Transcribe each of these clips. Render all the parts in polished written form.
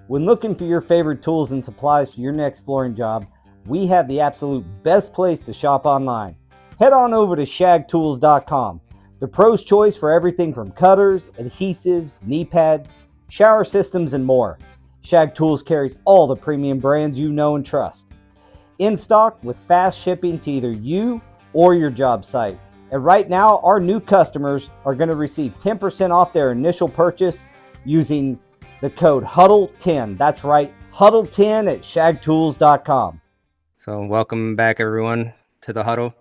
When looking for your favorite tools and supplies for your next flooring job, we have the absolute best place to shop online. Head on over to shagtools.com, the pro's choice for everything from cutters, adhesives, knee pads, shower systems, and more. Shag Tools carries all the premium brands you know and trust. In stock with fast shipping to either you or your job site. And right now, our new customers are going to receive 10% off their initial purchase using the code Huddle10. That's right, Huddle10 at shagtools.com. So welcome back, everyone, to the Huddle,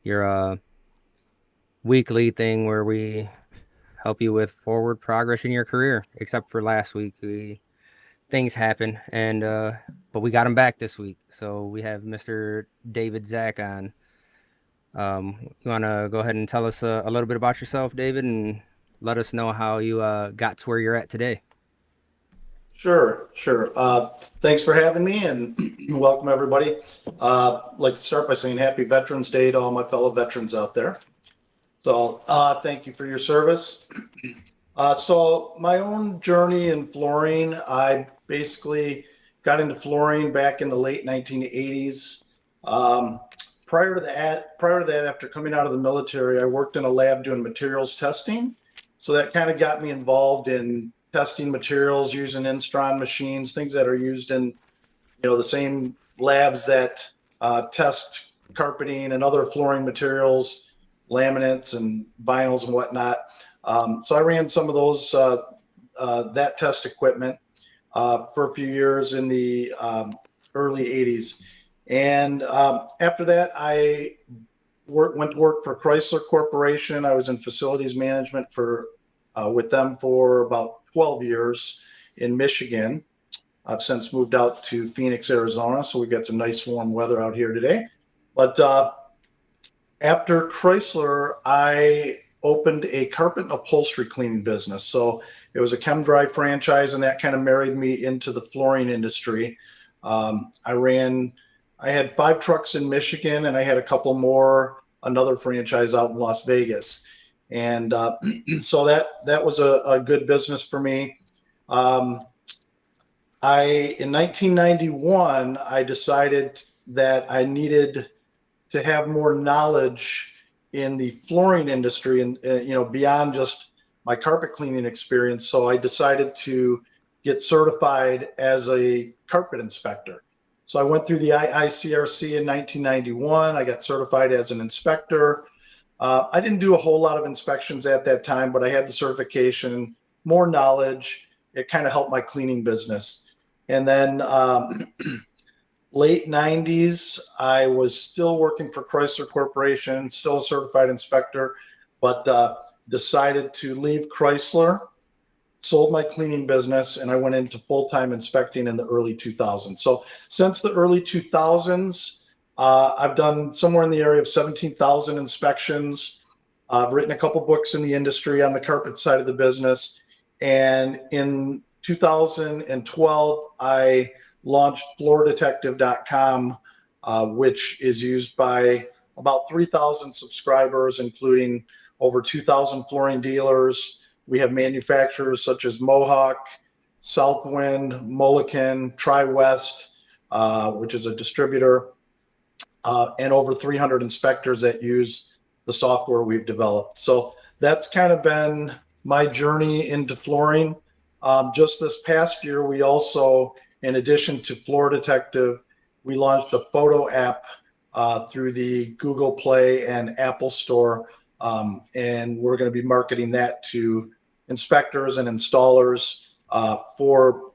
your weekly thing where we help you with forward progress in your career. Except for last week, things happen, and but we got him back this week. So we have Mr. David Zach on. You want to go ahead and tell us a little bit about yourself, David, and let us know how you got to where you're at today. Sure, sure. Thanks for having me and welcome everybody. I'd like to start by saying Happy Veterans Day to all my fellow veterans out there. So thank you for your service. So my own journey in flooring, I basically got into flooring back in the late 1980s. Um, prior to that, after coming out of the military, I worked in a lab doing materials testing. So that kind of got me involved in testing materials using Instron machines, things that are used in the same labs that test carpeting and other flooring materials, laminates and vinyls and whatnot. So I ran some of those that test equipment for a few years in the early 80s. And after that, I went to work for Chrysler Corporation. I was in facilities management for with them for about 12 years in Michigan. I've since moved out to Phoenix, Arizona, so we've got some nice warm weather out here today. But after Chrysler, I opened a carpet and upholstery cleaning business. So it was a ChemDry franchise, and that kind of married me into the flooring industry. I had 5 trucks in Michigan, and I had a couple more, another franchise out in Las Vegas. And so that was a good business for me. Um, in 1991, I decided that I needed to have more knowledge in the flooring industry and beyond just my carpet cleaning experience. So I decided to get certified as a carpet inspector. So I went through the IICRC in 1991. I got certified as an inspector. I didn't do a whole lot of inspections at that time, but I had the certification, more knowledge. It kind of helped my cleaning business. And then late 90s, I was still working for Chrysler Corporation, still a certified inspector, but decided to leave Chrysler, sold my cleaning business, and I went into full-time inspecting in the early 2000s. So since the early 2000s, I've done somewhere in the area of 17,000 inspections. I've written a couple books in the industry on the carpet side of the business. And in 2012, I launched flooredetective.com, which is used by about 3,000 subscribers, including over 2,000 flooring dealers. We have manufacturers such as Mohawk, Southwind, Mullican, Tri-West, which is a distributor, and over 300 inspectors that use the software we've developed. So that's kind of been my journey into flooring. Just this past year, we also, in addition to Floor Detective, we launched a photo app through the Google Play and Apple Store. And we're going to be marketing that to inspectors and installers for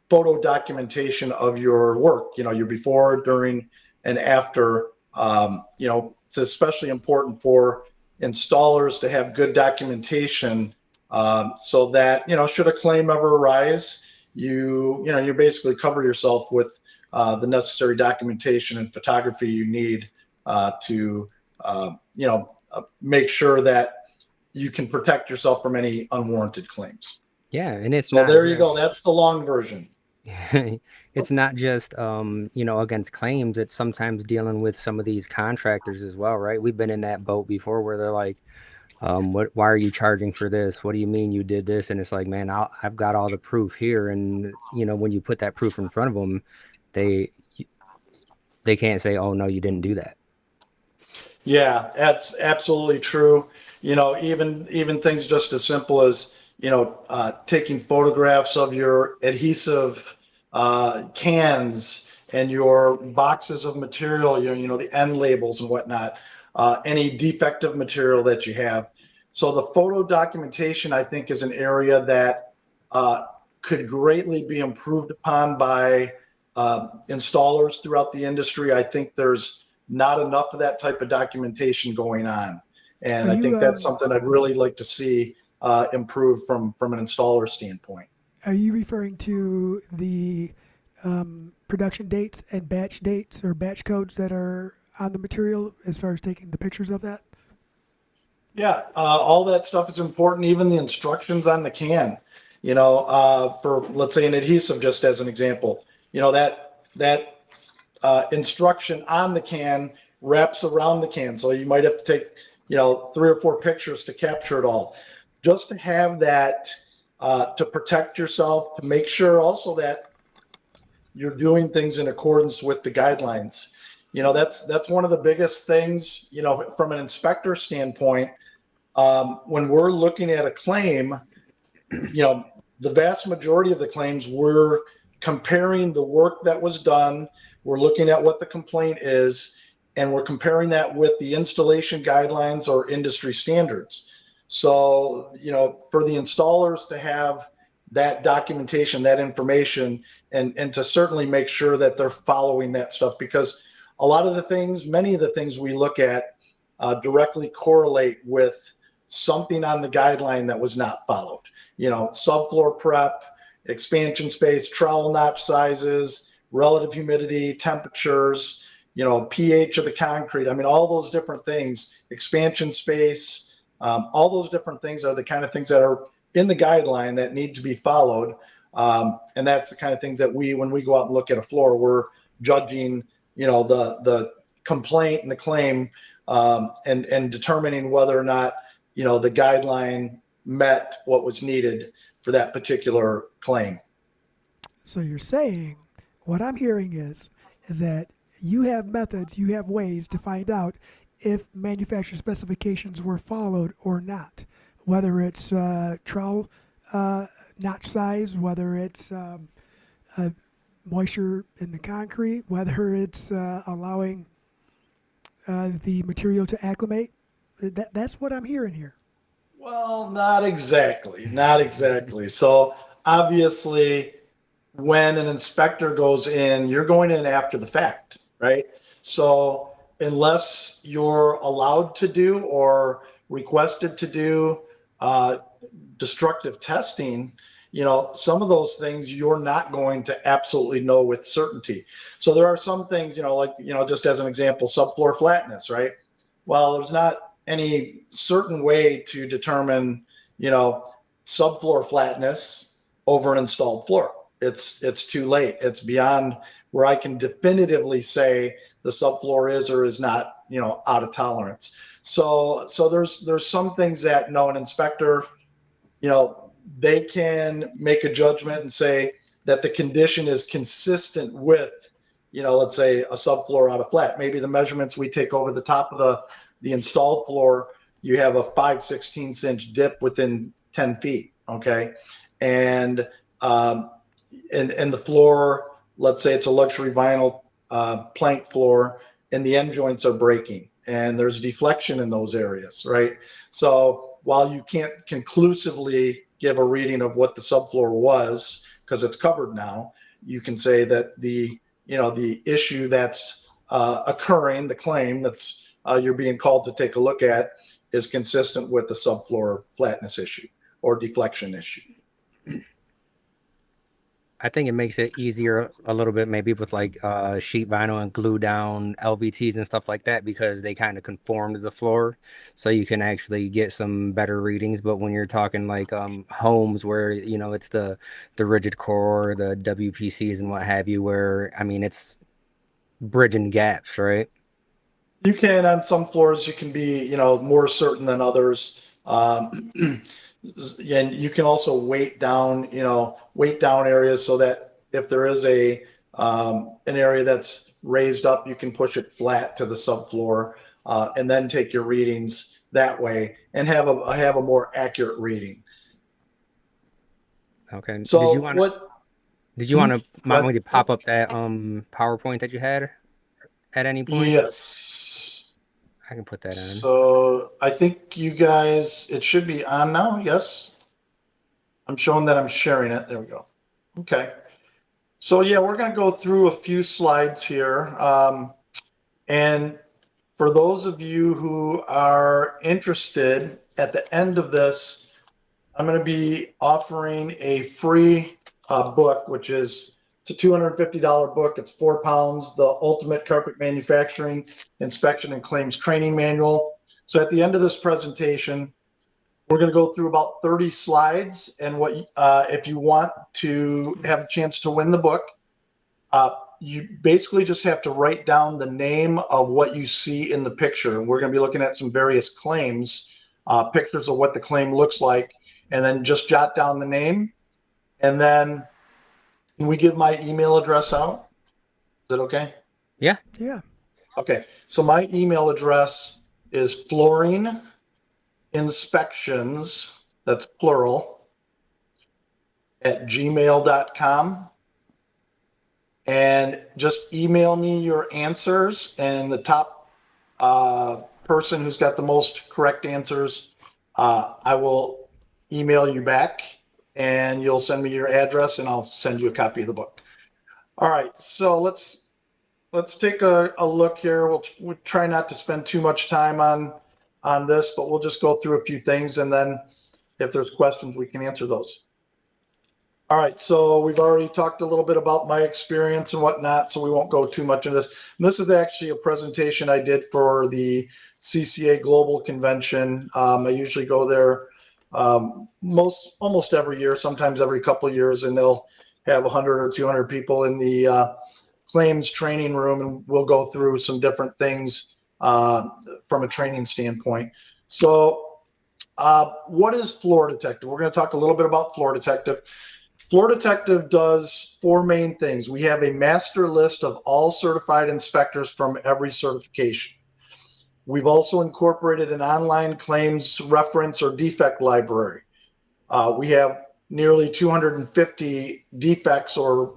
photo documentation of your work, your before, during, and after. It's especially important for installers to have good documentation so that, should a claim ever arise, you basically cover yourself with the necessary documentation and photography you need to, make sure that you can protect yourself from any unwarranted claims. Yeah, and it's So not there you go. just That's the long version. it's not just against claims. It's sometimes dealing with some of these contractors as well, right? We've been in that boat before where they're like, Why are you charging for this? What do you mean you did this? And it's like, man, I've got all the proof here. And, when you put that proof in front of them, they, they can't say, oh, no, you didn't do that. Yeah, that's absolutely true. Even things just as simple as taking photographs of your adhesive cans and your boxes of material. The end labels and whatnot. Any defective material that you have. So the photo documentation, I think, is an area that uh, could greatly be improved upon by installers throughout the industry. I think there's not enough of that type of documentation going on. Are And I you think that's something I'd really like to see improve from an installer standpoint. are you referring to the production dates and batch dates or batch codes that are on the material as far as taking the pictures of that? Yeah, all that stuff is important, even the instructions on the can. For let's say an adhesive, just as an example, that instruction on the can wraps around the can. So you might have to take, 3 or 4 pictures to capture it all. Just to have that to protect yourself, to make sure also that you're doing things in accordance with the guidelines. That's one of the biggest things, from an inspector standpoint. When we're looking at a claim, you know, the vast majority of the claims, we're comparing the work that was done, we're looking at what the complaint is, and we're comparing that with the installation guidelines or industry standards. So, for the installers to have that documentation, that information, and to certainly make sure that they're following that stuff, because many of the things we look at directly correlate with something on the guideline that was not followed. Subfloor prep, expansion space, trowel notch sizes, relative humidity, temperatures, pH of the concrete. I mean, all those different things, expansion space, all those different things are the kind of things that are in the guideline that need to be followed. And that's the kind of things that when we go out and look at a floor, we're judging, the complaint and the claim, and determining whether or not, the guideline met what was needed for that particular claim. So you're saying what I'm hearing is that you have methods, you have ways to find out if manufacturer specifications were followed or not, whether it's trowel notch size, whether it's moisture in the concrete, whether it's allowing the material to acclimate. That's what I'm hearing here. Well, not exactly. Not exactly. So obviously, when an inspector goes in, you're going in after the fact, right? So unless you're allowed to do or requested to do uh, destructive testing, some of those things you're not going to absolutely know with certainty. So there are some things, like, just as an example, subfloor flatness, right? Well, there's not any certain way to determine, subfloor flatness over an installed floor. It's too late. It's beyond where I can definitively say the subfloor is or is not, out of tolerance. So there's some things that an inspector, they can make a judgment and say that the condition is consistent with, let's say a subfloor out of flat. Maybe the measurements we take over the top of the installed floor, you have a 5/16 dip within 10 feet. Okay. And, and the floor, let's say it's a luxury vinyl plank floor, and the end joints are breaking and there's deflection in those areas, right? So while you can't conclusively give a reading of what the subfloor was because it's covered now, you can say that the issue that's occurring, the claim that's you're being called to take a look at, is consistent with the subfloor flatness issue or deflection issue. I think it makes it easier a little bit, maybe with like sheet vinyl and glue down LVTs and stuff like that, because they kind of conform to the floor, so you can actually get some better readings. But when you're talking like homes where it's the rigid core, the WPCs and what have you, where I mean it's bridging gaps, right? You can, on some floors, you can be, more certain than others. And you can also weight down areas so that if there is an area that's raised up, you can push it flat to the subfloor, and then take your readings that way and have a more accurate reading. Okay. So Did you want to Go want me ahead. to pop up that PowerPoint that you had at any point? Yes. I can put that on. So I think it should be on now. Yes. I'm showing that I'm sharing it. There we go. Okay. So yeah, we're going to go through a few slides here. And for those of you who are interested, at the end of this, I'm going to be offering a free book, it's a $250 book. It's 4 pounds, the Ultimate Carpet Manufacturing Inspection and Claims Training Manual. So at the end of this presentation, we're going to go through about 30 slides. And if you want to have a chance to win the book, you basically just have to write down the name of what you see in the picture. And we're going to be looking at some various claims, pictures of what the claim looks like, and then just jot down the name. And then can we give my email address out? Is that okay? Yeah. Yeah. Okay. So my email address is flooring inspections, that's plural, at gmail.com. And just email me your answers, and the top person who's got the most correct answers, I will email you back, and you'll send me your address, and I'll send you a copy of the book. All right, so let's take a look here. We'll try not to spend too much time on this, but we'll just go through a few things, and then if there's questions, we can answer those. All right, so we've already talked a little bit about my experience and whatnot, so we won't go too much into this. And this is actually a presentation I did for the CCA Global Convention. I usually go there almost every year, sometimes every couple of years, and they'll have 100 or 200 people in the claims training room, and we'll go through some different things from a training standpoint. So what is Floor Detective? We're going to talk a little bit about Floor Detective. Floor Detective does 4 main things. We have a master list of all certified inspectors from every certification. We've also incorporated an online claims reference or defect library. We have nearly 250 defects or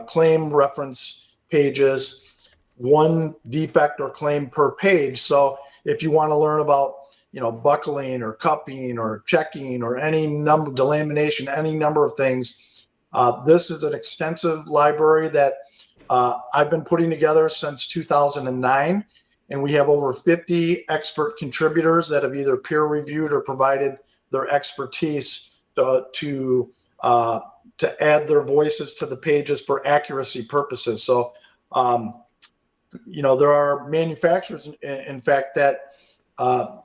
claim reference pages, 1 defect or claim per page. So if you want to learn about buckling or cupping or checking or any number, delamination, any number of things, this is an extensive library that I've been putting together since 2009, and we have over 50 expert contributors that have either peer reviewed or provided their expertise to add their voices to the pages for accuracy purposes. So, there are manufacturers, in fact, that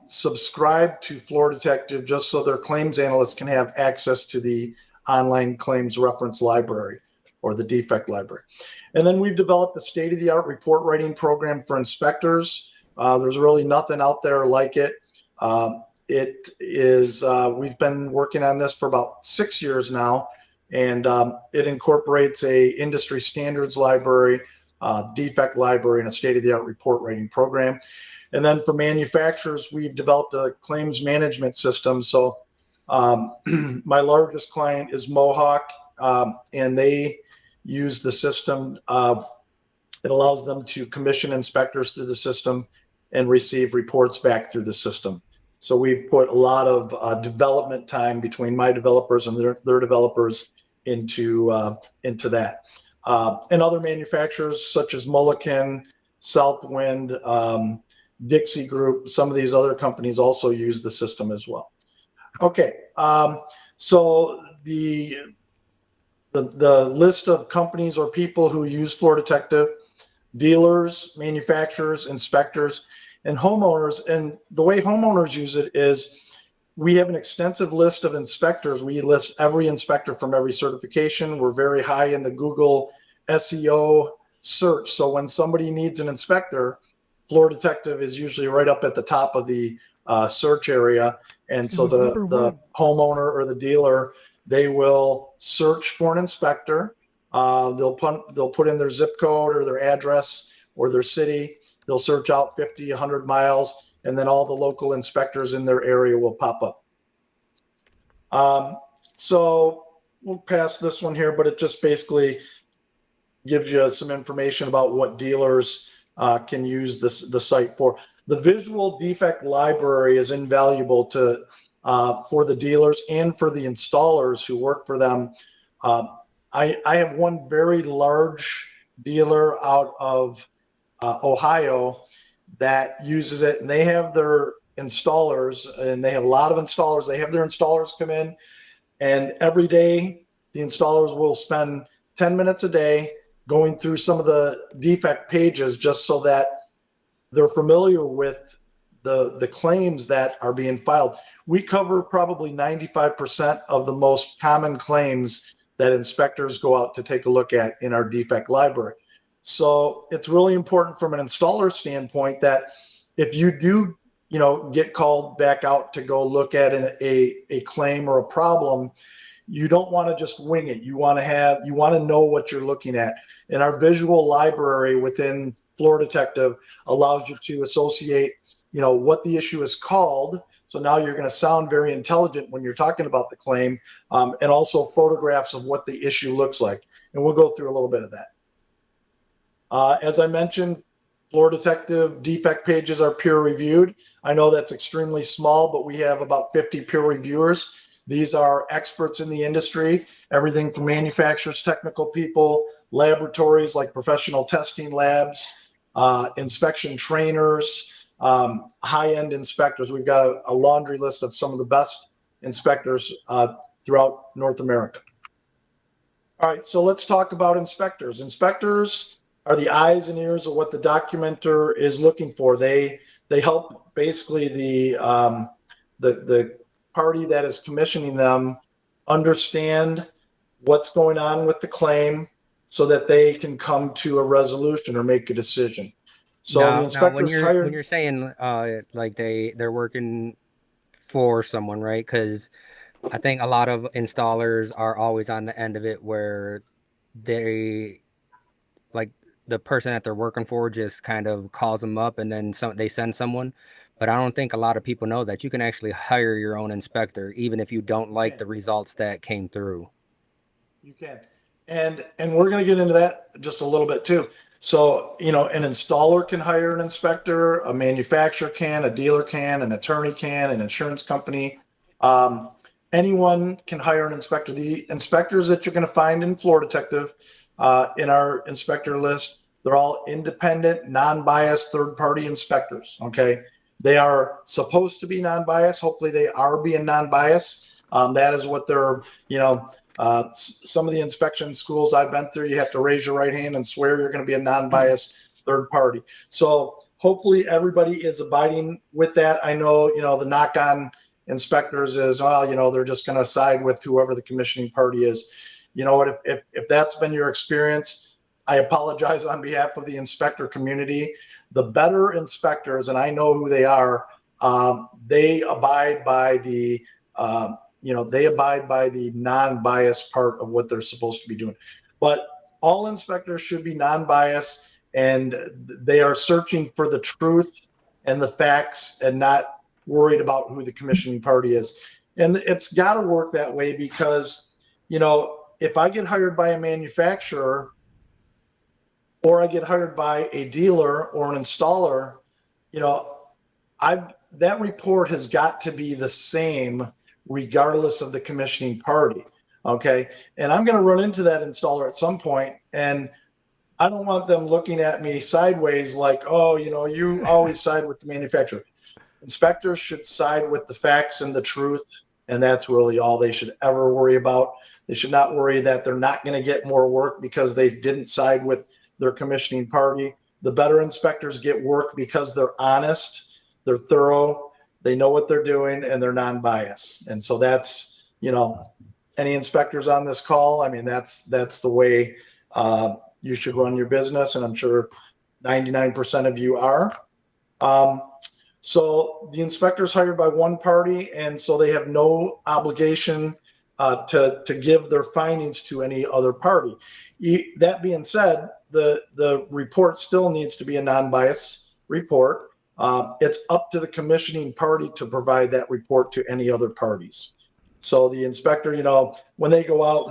subscribe to Floor Detective just so their claims analysts can have access to the online claims reference library or the defect library. And then we've developed a state-of-the-art report writing program for inspectors. There's really nothing out there like it. We've been working on this for about 6 years now, and it incorporates a industry standards library, defect library, and a state-of-the-art report writing program. And then for manufacturers, we've developed a claims management system. So my largest client is Mohawk, and they use the system. It allows them to commission inspectors through the system and receive reports back through the system. So we've put a lot of development time between my developers and their developers into that. And other manufacturers such as Mulliken, Southwind, Dixie Group, some of these other companies also use the system as well. Okay, so the list of companies or people who use Floor Detective: dealers, manufacturers, inspectors, and homeowners. And the way homeowners use it is we have an extensive list of inspectors. We list every inspector from every certification. We're very high in the Google SEO search. So when somebody needs an inspector, Floor Detective is usually right up at the top of the search area. And so was number the one. homeowner or the dealer, they will search for an inspector. They'll put in their zip code or their address or their city. They'll search out 50, 100 miles, and then all the local inspectors in their area will pop up. So we'll pass this one here, but it just basically gives you some information about what dealers can use the site for. The visual defect library is invaluable to for the dealers and for the installers who work for them. I have one very large dealer out of Ohio that uses it, and they have their installers, and they have a lot of installers. They have their installers come in, and every day the installers will spend 10 minutes a day going through some of the defect pages just so that they're familiar with the claims that are being filed. We cover probably 95% of the most common claims that inspectors go out to take a look at in our defect library. So it's really important from an installer standpoint that if you do, get called back out to go look at a claim or a problem, you don't want to just wing it. You want to know what you're looking at. And our visual library within Floor Detective allows you to associate, what the issue is called. So now you're going to sound very intelligent when you're talking about the claim, and also photographs of what the issue looks like. And we'll go through a little bit of that. As I mentioned, Floor Detective defect pages are peer reviewed. I know that's extremely small, but we have about 50 peer reviewers. These are experts in the industry, everything from manufacturers, technical people, laboratories like professional testing labs, inspection trainers, high-end inspectors. We've got a laundry list of some of the best inspectors throughout North America. All right, so let's talk about inspectors. Inspectors are the eyes and ears of what the documenter is looking for. They help basically the party that is commissioning them understand what's going on with the claim so that they can come to a resolution or make a decision. So the inspectors when you're saying like they're working for someone, right? Because I think a lot of installers are always on the end of it where they like the person that they're working for just kind of calls them up and then they send someone. But I don't think a lot of people know that you can actually hire your own inspector, even if you don't like the results that came through. You can. And we're going to get into that just a little bit too. So, an installer can hire an inspector, a manufacturer can, a dealer can, an attorney can, an insurance company. Anyone can hire an inspector. The inspectors that you're going to find in Floor Detective, in our inspector list, they're all independent, non-biased, third-party inspectors. Okay. They are supposed to be non-biased. Hopefully they are being non-biased. That is what they're, some of the inspection schools I've been through, you have to raise your right hand and swear you're going to be a non-biased third party. So hopefully everybody is abiding with that. I know, the knock on inspectors is, well, they're just going to side with whoever the commissioning party is. You know what, if that's been your experience, I apologize on behalf of the inspector community. The better inspectors, and I know who they are, they abide by the non-biased part of what they're supposed to be doing. But all inspectors should be non-biased, and they are searching for the truth and the facts and not worried about who the commissioning party is. And it's got to work that way because, if I get hired by a manufacturer or I get hired by a dealer or an installer, that report has got to be the same regardless of the commissioning party. Okay. And I'm going to run into that installer at some point, and I don't want them looking at me sideways like, oh, you always side with the manufacturer. Inspectors should side with the facts and the truth. And that's really all they should ever worry about. They should not worry that they're not going to get more work because they didn't side with their commissioning party. The better inspectors get work because they're honest, they're thorough, they know what they're doing, and they're non-biased. And so that's, any inspectors on this call, I mean, that's the way you should run your business. And I'm sure 99% of you are. So the inspector is hired by one party, and so they have no obligation to give their findings to any other party. That being said, the report still needs to be a non-biased report. It's up to the commissioning party to provide that report to any other parties. So the inspector, when they go out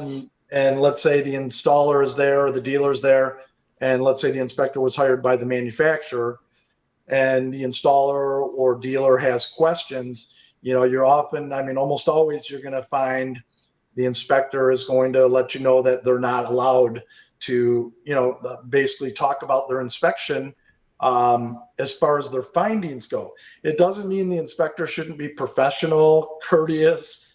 and let's say the installer is there or the dealer is there, and let's say the inspector was hired by the manufacturer, and the installer or dealer has questions, you're often, almost always, you're going to find the inspector is going to let you know that they're not allowed to, basically talk about their inspection as far as their findings go. It doesn't mean the inspector shouldn't be professional, courteous,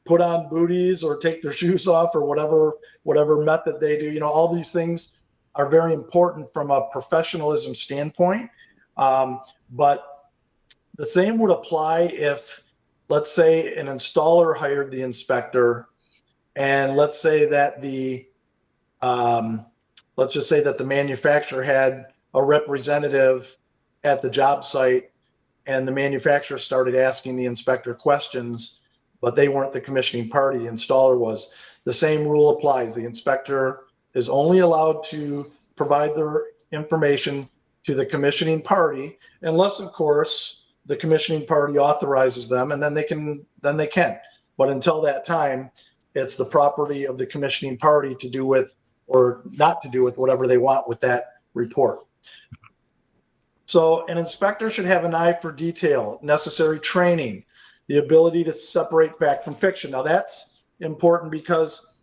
put on booties or take their shoes off or whatever method they do. All these things are very important from a professionalism standpoint. But the same would apply if, let's say, an installer hired the inspector, and let's say that let's just say that the manufacturer had a representative at the job site, and the manufacturer started asking the inspector questions, but they weren't the commissioning party, the installer was. The same rule applies. The inspector is only allowed to provide their information to the commissioning party, unless, of course, the commissioning party authorizes them, and then they can. But until that time, it's the property of the commissioning party to do with or not to do with whatever they want with that report. So an inspector should have an eye for detail, necessary training, the ability to separate fact from fiction. Now that's important because,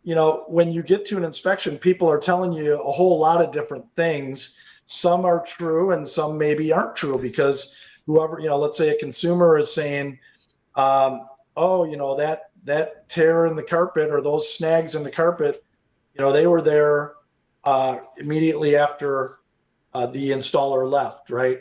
when you get to an inspection, people are telling you a whole lot of different things. Some are true and some maybe aren't true, because whoever, let's say a consumer is saying, that tear in the carpet or those snags in the carpet, they were there immediately after the installer left, right?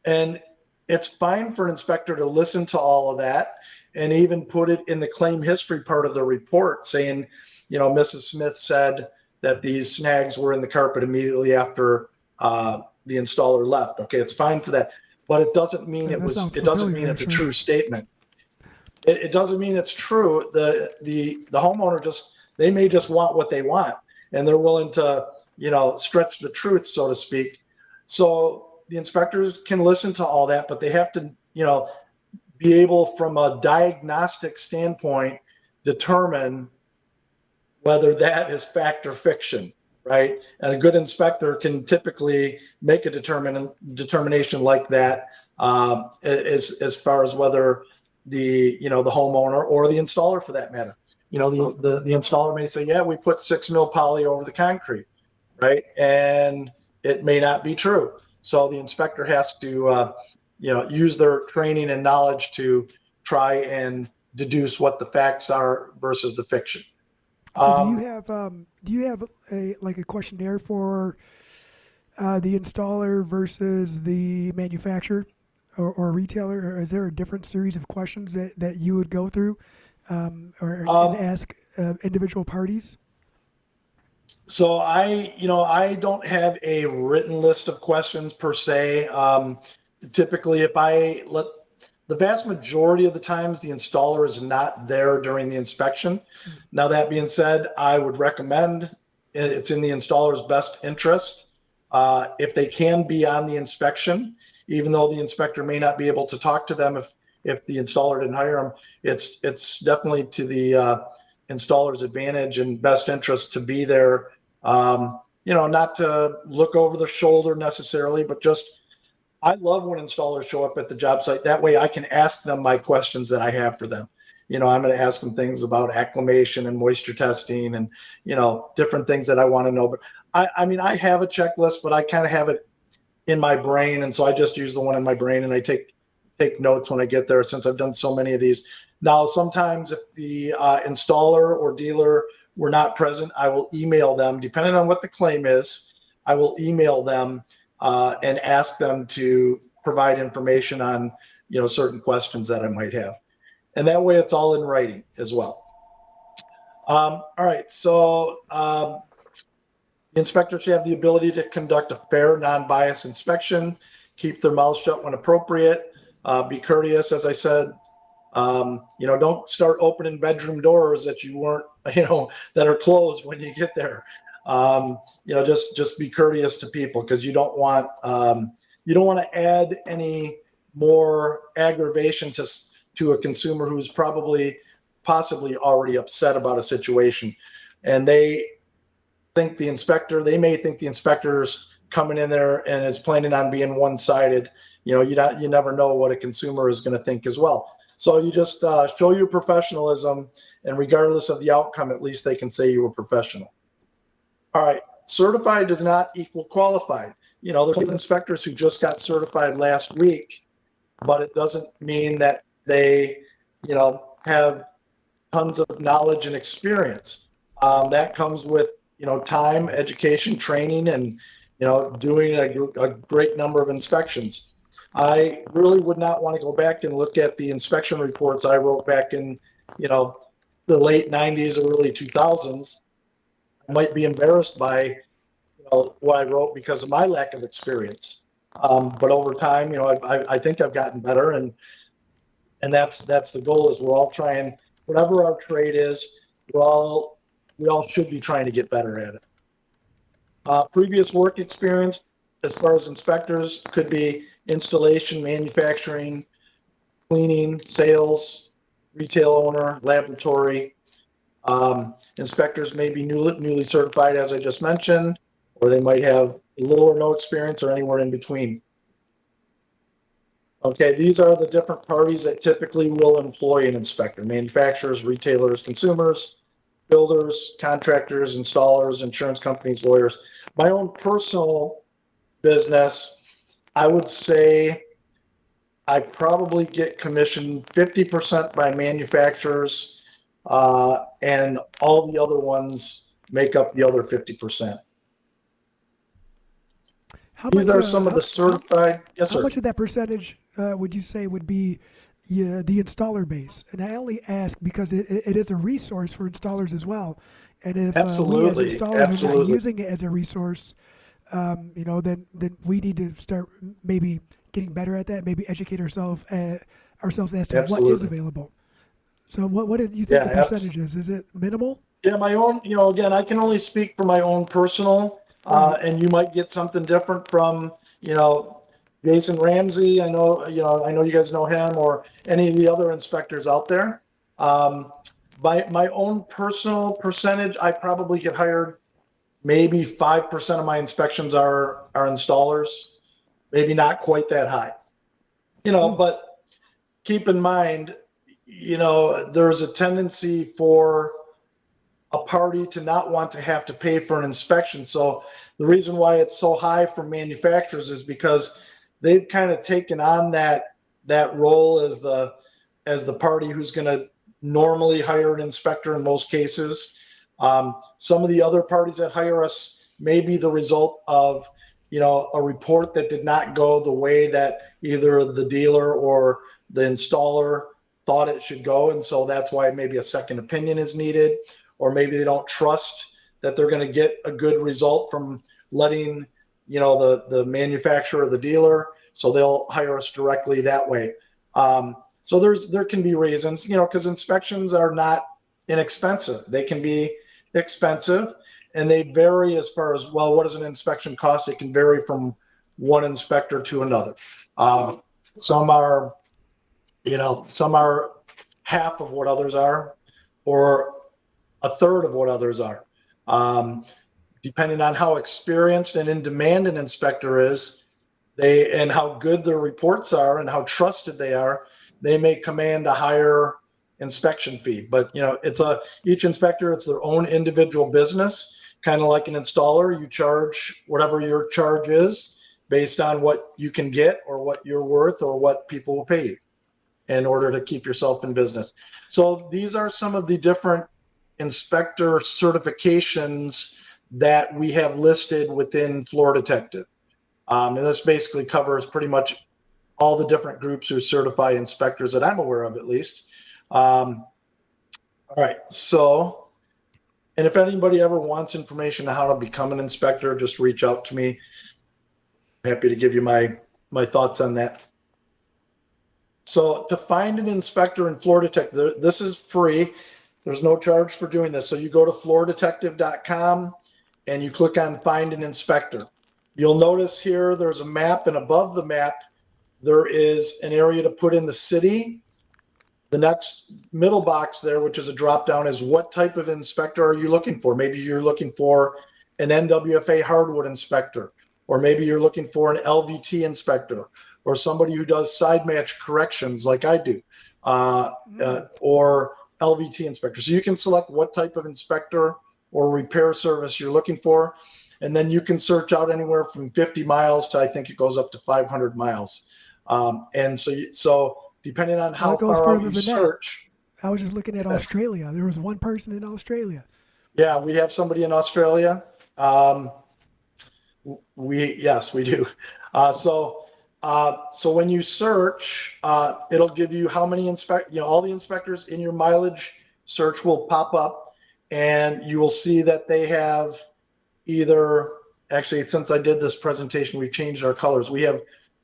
And it's fine for an inspector to listen to all of that and even put it in the claim history part of the report, saying, Mrs. Smith said that these snags were in the carpet immediately after the installer left. Okay, it's fine for that, but it doesn't mean it doesn't mean it's a true statement. It doesn't mean it's true. The homeowner they may just want what they want, and they're willing to, stretch the truth, so to speak. So the inspectors can listen to all that, but they have to, be able, from a diagnostic standpoint, determine whether that is fact or fiction, right? And a good inspector can typically make a determination like that, as far as whether the homeowner or the installer, for that matter, the installer may say, yeah, we put 6 mil poly over the concrete, right? And it may not be true. So the inspector has to, use their training and knowledge to try and deduce what the facts are versus the fiction. So do you have a questionnaire for the installer versus the manufacturer or retailer, or is there a different series of questions that you would go through and ask individual parties? So I don't have a written list of questions per se. Typically, the vast majority of the times, the installer is not there during the inspection. Now, that being said, I would recommend, it's in the installer's best interest, if they can be on the inspection, even though the inspector may not be able to talk to them if the installer didn't hire them. It's definitely to the installer's advantage and best interest to be there. Not to look over the shoulder necessarily, but I love when installers show up at the job site. That way I can ask them my questions that I have for them. I'm going to ask them things about acclimation and moisture testing and, different things that I want to know. But I have a checklist, but I kind of have it in my brain. And so I just use the one in my brain, and I take notes when I get there, since I've done so many of these. Now, sometimes if the installer or dealer were not present, I will email them, depending on what the claim is. I will email them and ask them to provide information on, certain questions that I might have. And that way it's all in writing as well. All right. So the inspector should have the ability to conduct a fair, non-biased inspection, keep their mouth shut when appropriate, be courteous, as I said. Don't start opening bedroom doors that you weren't, that are closed when you get there. Just be courteous to people, because you don't want to add any more aggravation to a consumer who's possibly already upset about a situation, and they may think the inspector's coming in there and is planning on being one-sided. You never know what a consumer is going to think as well. So you just show your professionalism, and regardless of the outcome, at least they can say you were professional. All right, certified does not equal qualified. There's inspectors who just got certified last week, but it doesn't mean that they, have tons of knowledge and experience. That comes with, time, education, training, and, doing a great number of inspections. I really would not want to go back and look at the inspection reports I wrote back in, the late 90s or early 2000s. I might be embarrassed by, what I wrote because of my lack of experience. But over time, I think I've gotten better, and that's the goal. Is we're all trying, whatever our trade is, we all should be trying to get better at it. Previous work experience, as far as inspectors, could be installation, manufacturing, cleaning, sales, retail owner, laboratory. Inspectors may be newly certified, as I just mentioned, or they might have little or no experience, or anywhere in between. Okay, these are the different parties that typically will employ an inspector: manufacturers, retailers, consumers, builders, contractors, installers, insurance companies, lawyers. My own personal business, I would say I probably get commissioned 50% by manufacturers, and all the other ones make up the other 50%. These are some of the certified. Yes, sir. How much of that percentage would you say would be the installer base? And I only ask because it is a resource for installers as well. And if we as installers are not using it as a resource, then we need to start maybe getting better at that. Maybe educate ourselves as to what is available. So what do you think the percentage is? Is it minimal? Yeah, my own. Again, I can only speak for my own personal. And you might get something different from, Jason Ramsey. I know you guys know him, or any of the other inspectors out there. By my own personal percentage, I probably get hired. Maybe 5% of my inspections are installers. Maybe not quite that high. But keep in mind, there's a tendency for a party to not want to have to pay for an inspection. So the reason why it's so high for manufacturers is because they've kind of taken on that role as the party who's going to normally hire an inspector in most cases. Some of the other parties that hire us may be the result of, a report that did not go the way that either the dealer or the installer thought it should go. And so that's why maybe a second opinion is needed, or maybe they don't trust that they're going to get a good result from letting, the manufacturer or the dealer. So they'll hire us directly that way. So there can be reasons, because inspections are not inexpensive. They can be expensive, and they vary as far as, well, what does an inspection cost? It can vary from one inspector to another. Some are half of what others are, or a third of what others are. Depending on how experienced and in demand an inspector is, and how good their reports are and how trusted they are, they may command a higher inspection fee. But each inspector, it's their own individual business. Kind of like an installer, you charge whatever your charge is based on what you can get, or what you're worth, or what people will pay you in order to keep yourself in business. So these are some of the different inspector certifications that we have listed within Floor Detective. And this basically covers pretty much all the different groups who certify inspectors that I'm aware of, at least. All right. So, and if anybody ever wants information on how to become an inspector, just reach out to me. I'm happy to give you my my thoughts on that. So to find an inspector in Floor Detective, this is free. There's no charge for doing this. So you go to floordetective.com and you click on Find an Inspector. You'll notice here there's a map, and above the map there is an area to put in the city. The next middle box there, which is a drop down, is what type of inspector are you looking for? Maybe you're looking for an NWFA hardwood inspector, or maybe you're looking for an LVT inspector, or somebody who does side match corrections like I do, or LVT inspector. So you can select what type of inspector or repair service you're looking for. And then you can search out anywhere from 50 miles to, I think it goes up to 500 miles. And so depending on how it goes far out further you than search. that. I was just looking at Yeah. Australia. There was one person in Australia. Yeah, we have somebody in Australia. Yes, we do. So when you search, it'll give you how many all the inspectors in your mileage search will pop up, and you will see that they have either, actually, since I did this presentation, we've changed our colors. We have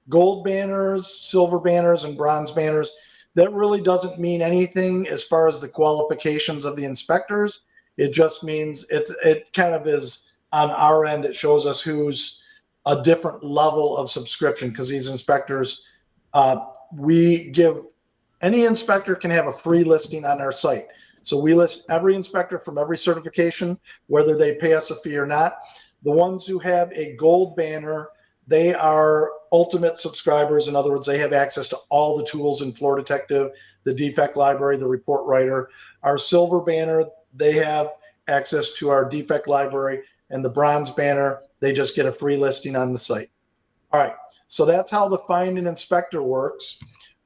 gold banners, silver banners, and bronze banners. That really doesn't mean anything as far as the qualifications of the inspectors. It just means it kind of is on our end. It shows us who's a different level of subscription, because these inspectors, we give, any inspector can have a free listing on our site. So we list every inspector from every certification, whether they pay us a fee or not. The ones who have a gold banner, they are ultimate subscribers. In other words, they have access to all the tools in Floor Detective, the defect library, the report writer. Our silver banner, they have access to our defect library, and the bronze banner, they just get a free listing on the site. All right, so that's how the Find an Inspector works.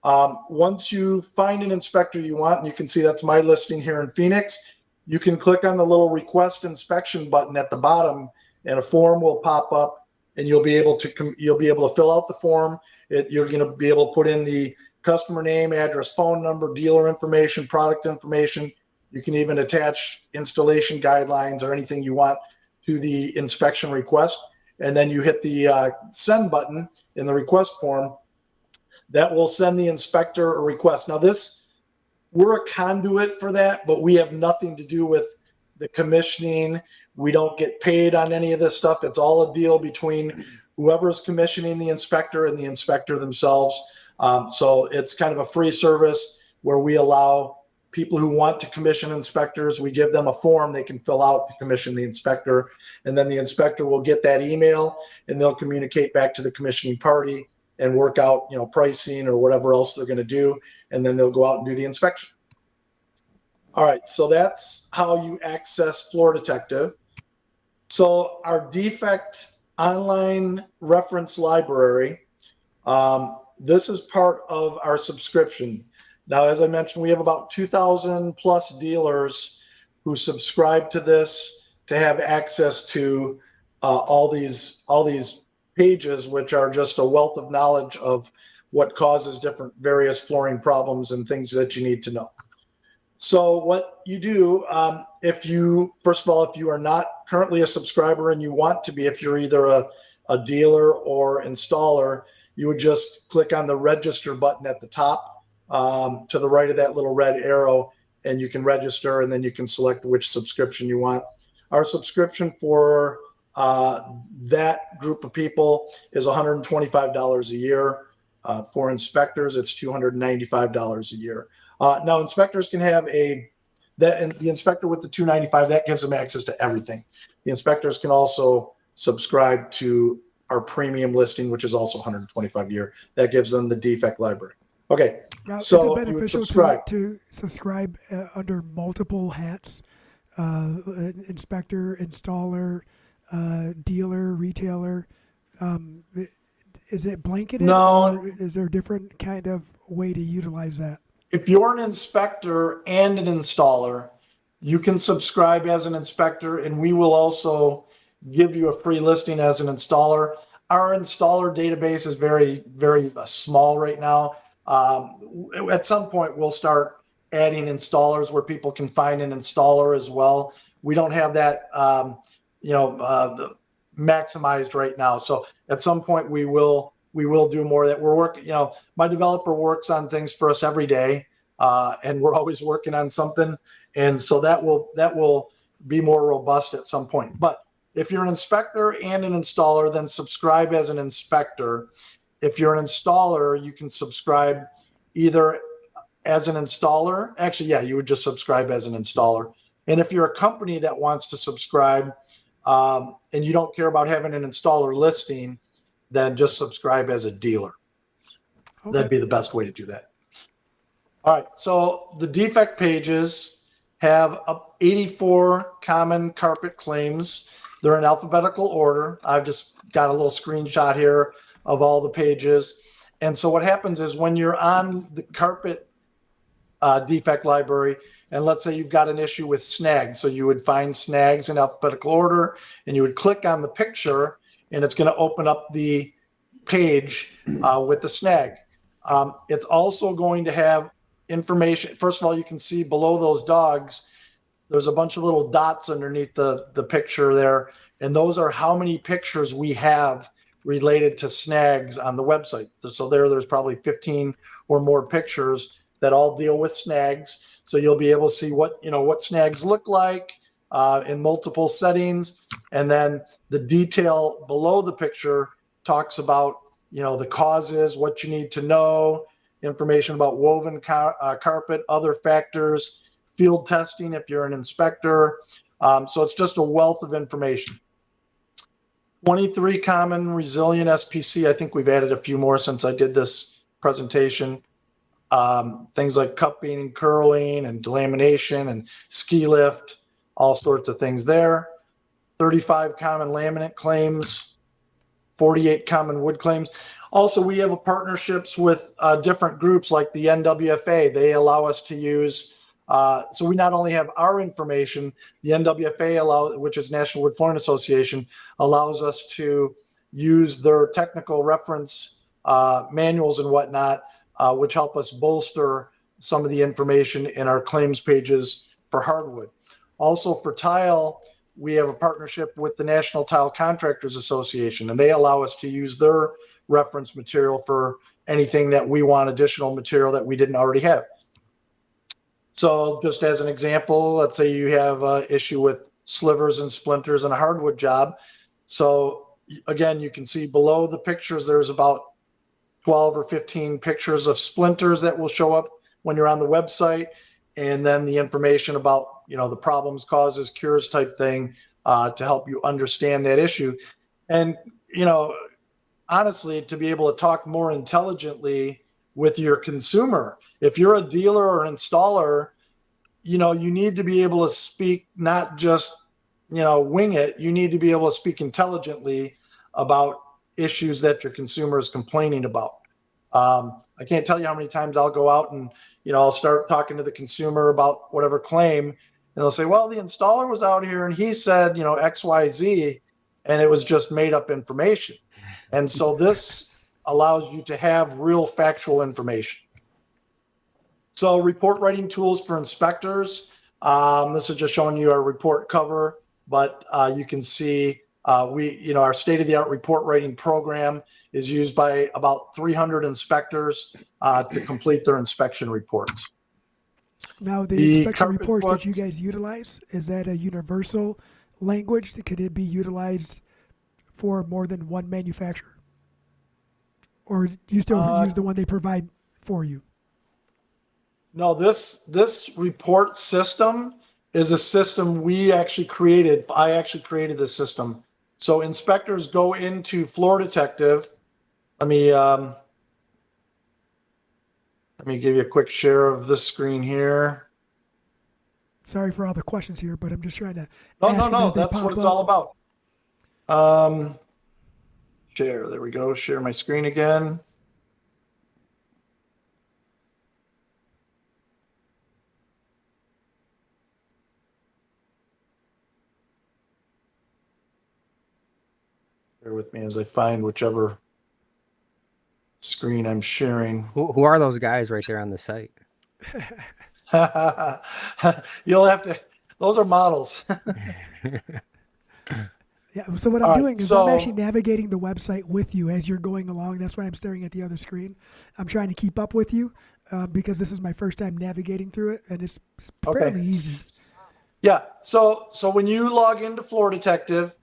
Once you find an inspector you want, and you can see that's my listing here in Phoenix, you can click on the little Request Inspection button at the bottom, and a form will pop up, and you'll be able to fill out the form. You're going to be able to put in the customer name, address, phone number, dealer information, product information. You can even attach installation guidelines or anything you want to the inspection request, and then you hit the send button in the request form. That will send the inspector a request. Now we're a conduit for that, but we have nothing to do with the commissioning. We don't get paid on any of this stuff. It's all a deal between whoever's commissioning the inspector and the inspector themselves. So it's kind of a free service where we allow people who want to commission inspectors, we give them a form they can fill out to commission the inspector, and then the inspector will get that email, and they'll communicate back to the commissioning party and work out, pricing or whatever else they're going to do, and then they'll go out and do the inspection. All right, so that's how you access Floor Detective. So our defect online reference library, this is part of our subscription. Now, as I mentioned, we have about 2,000 plus dealers who subscribe to this to have access to all these pages, which are just a wealth of knowledge of what causes various flooring problems and things that you need to know. So what you do, first of all, if you are not currently a subscriber and you want to be, if you're either a dealer or installer, you would just click on the register button at the top to the right of that little red arrow, and you can register, and then you can select which subscription you want. Our subscription for that group of people is $125 a year. For inspectors, it's $295 a year. Now, inspectors can have the inspector with the $295, that gives them access to everything. The inspectors can also subscribe to our premium listing, which is also $125 a year. That gives them the defect library. Okay, Now, so is it you would beneficial subscribe. to subscribe under multiple hats? Inspector, installer, dealer, retailer. Is it blanketed? No. Or is there a different kind of way to utilize that? If you're an inspector and an installer, you can subscribe as an inspector, and we will also give you a free listing as an installer. Our installer database is very, very small right now. At some point, we'll start adding installers where people can find an installer as well. We don't have that, maximized right now. So at some point, we will we will do more of that. We're working, my developer works on things for us every day, and we're always working on something. And so that will be more robust at some point. But if you're an inspector and an installer, then subscribe as an inspector. If you're an installer, you can subscribe either as an installer. Actually, yeah, you would just subscribe as an installer. And if you're a company that wants to subscribe, and you don't care about having an installer listing, then just subscribe as a dealer. Okay. That'd be the best way to do that. All right, so the defect pages have 84 common carpet claims. They're in alphabetical order. I've just got a little screenshot here of all the pages. And so what happens is when you're on the carpet defect library, and let's say you've got an issue with snags, so you would find snags in alphabetical order, and you would click on the picture, and it's going to open up the page with the snag. It's also going to have information. First of all, you can see below those dogs, there's a bunch of little dots underneath the picture there, and those are how many pictures we have related to snags on the website. So there's probably 15 or more pictures that all deal with snags. So you'll be able to see what snags look like in multiple settings, and then the detail below the picture talks about the causes, what you need to know, information about woven carpet, other factors, field testing if you're an inspector. So it's just a wealth of information. 23 common resilient SPC. I think we've added a few more since I did this presentation. Things like cupping and curling and delamination and ski lift, all sorts of things there. 35 common laminate claims, 48 common wood claims. Also, we have partnerships with different groups like the NWFA. They allow us to use, so we not only have our information, the NWFA, which is National Wood Flooring Association, allows us to use their technical reference manuals and whatnot, which help us bolster some of the information in our claims pages for hardwood. Also for tile, we have a partnership with the National Tile Contractors Association, and they allow us to use their reference material for anything that we want additional material that we didn't already have. So just as an example, let's say you have an issue with slivers and splinters in a hardwood job. So again, you can see below the pictures, there's about 12 or 15 pictures of splinters that will show up when you're on the website, and then the information about the problems, causes, cures type thing to help you understand that issue. And honestly, to be able to talk more intelligently with your consumer. If you're a dealer or an installer, you need to be able to speak, not just wing it. You need to be able to speak intelligently about issues that your consumer is complaining about. I can't tell you how many times I'll go out and I'll start talking to the consumer about whatever claim, and they'll say, well, the installer was out here and he said XYZ, and it was just made up information. And so this allows you to have real factual information. So report writing tools for inspectors. This is just showing you our report cover, but you can see our state-of-the-art report writing program is used by about 300 inspectors to complete their inspection reports. Now, the inspection reports that you guys utilize, is that a universal language? Could it be utilized for more than one manufacturer? Or do you still use the one they provide for you? No, this report system is a system we actually created. I actually created this system. So inspectors go into Floor Detective. Let me give you a quick share of this screen here. Sorry for all the questions here, but I'm just trying to No, that's what it's all about. Share, there we go. Share my screen again. Bear with me as I find whichever screen I'm sharing. Who are those guys right there on the site? You'll have to, those are models. Yeah. So what I'm All right, doing is I'm actually navigating the website with you as you're going along. That's why I'm staring at the other screen. I'm trying to keep up with you because this is my first time navigating through it, and it's okay. fairly easy. Yeah. So when you log into Floor Detective,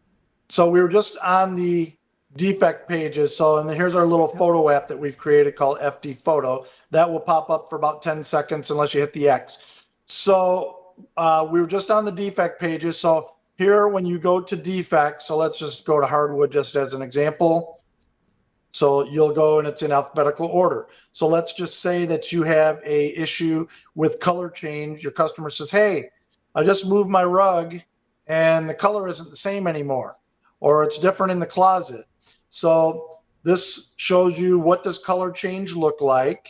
so we were just on the defect pages. So, and here's our little photo app that we've created called FD Photo. That will pop up for about 10 seconds unless you hit the X. So we were just on the defect pages. So here, when you go to defects, so let's just go to hardwood just as an example. So you'll go and it's in alphabetical order. So let's just say that you have a issue with color change. Your customer says, hey, I just moved my rug and the color isn't the same anymore, or it's different in the closet. So this shows you what does color change look like.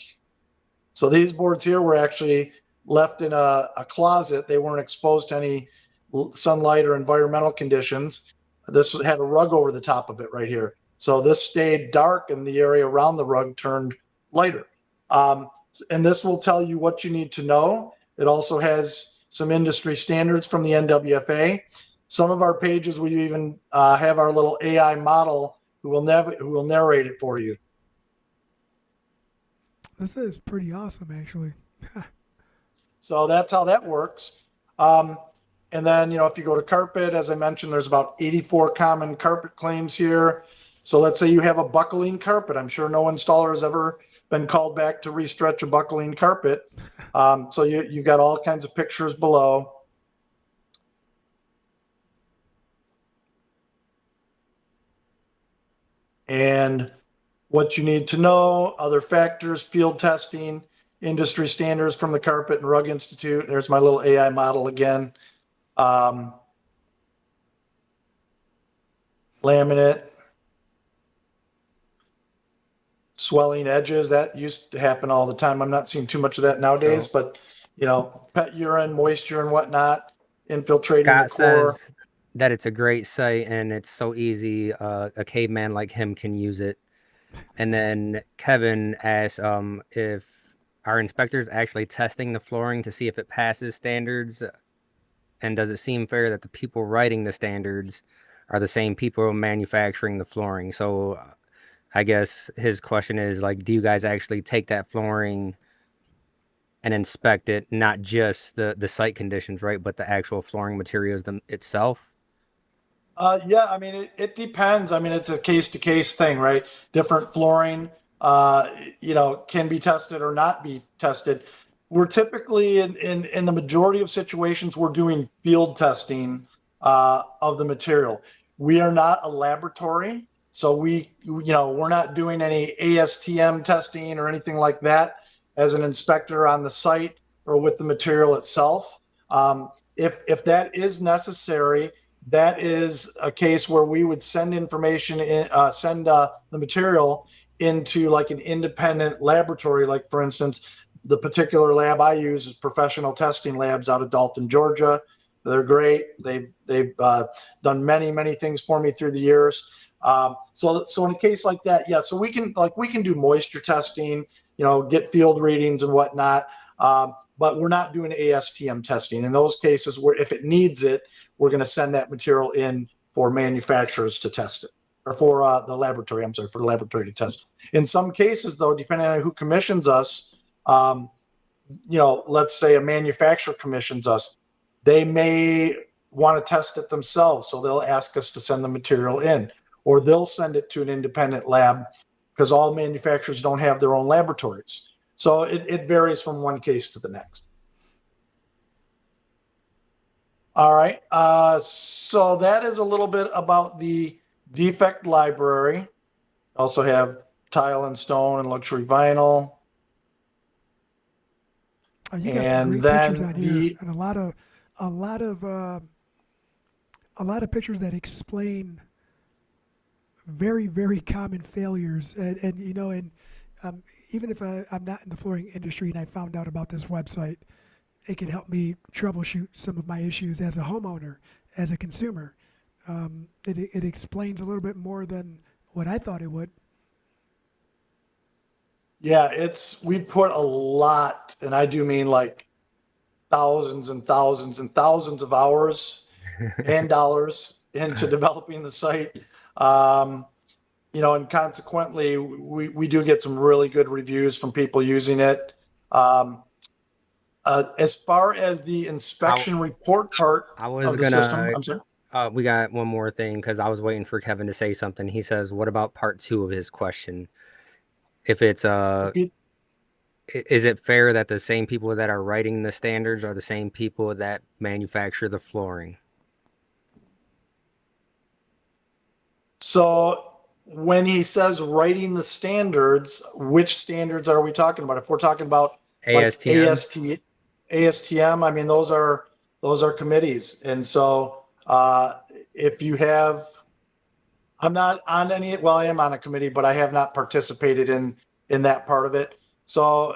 So these boards here were actually left in a closet. They weren't exposed to any sunlight or environmental conditions. This had a rug over the top of it right here. So this stayed dark and the area around the rug turned lighter. And this will tell you what you need to know. It also has some industry standards from the NWFA. Some of our pages, we even have our little AI model who will narrate it for you. This is pretty awesome, actually. So that's how that works. And then, if you go to carpet, as I mentioned, there's about 84 common carpet claims here. So let's say you have a buckling carpet. I'm sure no installer has ever been called back to restretch a buckling carpet. So you've got all kinds of pictures below. And what you need to know, other factors, field testing, industry standards from the Carpet and Rug Institute. There's my little AI model again. Laminate, swelling edges, that used to happen all the time. I'm not seeing too much of that nowadays, So but pet urine, moisture and whatnot, infiltrating the Scott core. says that it's a great site and it's so easy. A caveman like him can use it. And then Kevin asks if our inspectors actually testing the flooring to see if it passes standards, and does it seem fair that the people writing the standards are the same people manufacturing the flooring? So I guess his question is like, do you guys actually take that flooring and inspect it, not just the site conditions, right, but the actual flooring materials itself? Yeah, I mean, it depends. I mean, it's a case to case thing, right? Different flooring, can be tested or not be tested. We're typically in the majority of situations, we're doing field testing of the material. We are not a laboratory, so we're not doing any ASTM testing or anything like that as an inspector on the site or with the material itself. If that is necessary, that is a case where we would send information in, send the material into like an independent laboratory. Like for instance, the particular lab I use is Professional Testing Labs out of Dalton, Georgia. They're great. They've done many things for me through the years. So in a case like that, yeah. So we can do moisture testing, get field readings and whatnot. But we're not doing ASTM testing in those cases where if it needs it, we're going to send that material in for manufacturers to test it, or for the laboratory. I'm sorry, for the laboratory to test it. In some cases, though, depending on who commissions us, let's say a manufacturer commissions us, they may want to test it themselves, so they'll ask us to send the material in, or they'll send it to an independent lab because all manufacturers don't have their own laboratories. So it varies from one case to the next. All right. So that is a little bit about the defect library. Also have tile and stone and luxury vinyl. Oh, you got some And great pictures then on here, and a lot of pictures that explain very common failures, and even if I'm not in the flooring industry and I found out about this website, it can help me troubleshoot some of my issues as a homeowner, as a consumer. It explains a little bit more than what I thought it would. yeah, we put a lot, and I do mean like thousands and thousands and thousands of hours and dollars into developing the site. And consequently, we do get some really good reviews from people using it. As far as the inspection report part I was of the system, I'm sorry. we got one more thing because I was waiting for Kevin to say something. He says, "What about part two of his question? If it's is it fair that the same people that are writing the standards are the same people that manufacture the flooring?" So when he says writing the standards, which standards are we talking about? If we're talking about like ASTM? ASTM, I mean, those are committees. And so if you have, I'm not on any, well, I am on a committee, but I have not participated in that part of it. So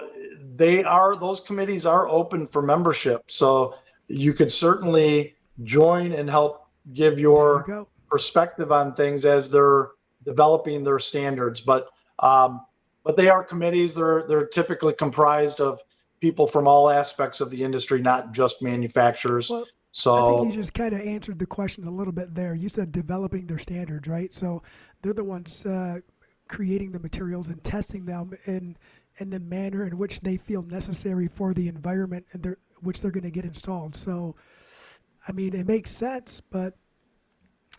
those committees are open for membership. So you could certainly join and help give There you your go. perspective on things as they're developing their standards. But they are committees. They're typically comprised of people from all aspects of the industry, not just manufacturers. Well, I think you So just kind of answered the question a little bit there. You said developing their standards, right? So they're the ones creating the materials and testing them in the manner in which they feel necessary for the environment and which they're going to get installed. So, I mean, it makes sense, but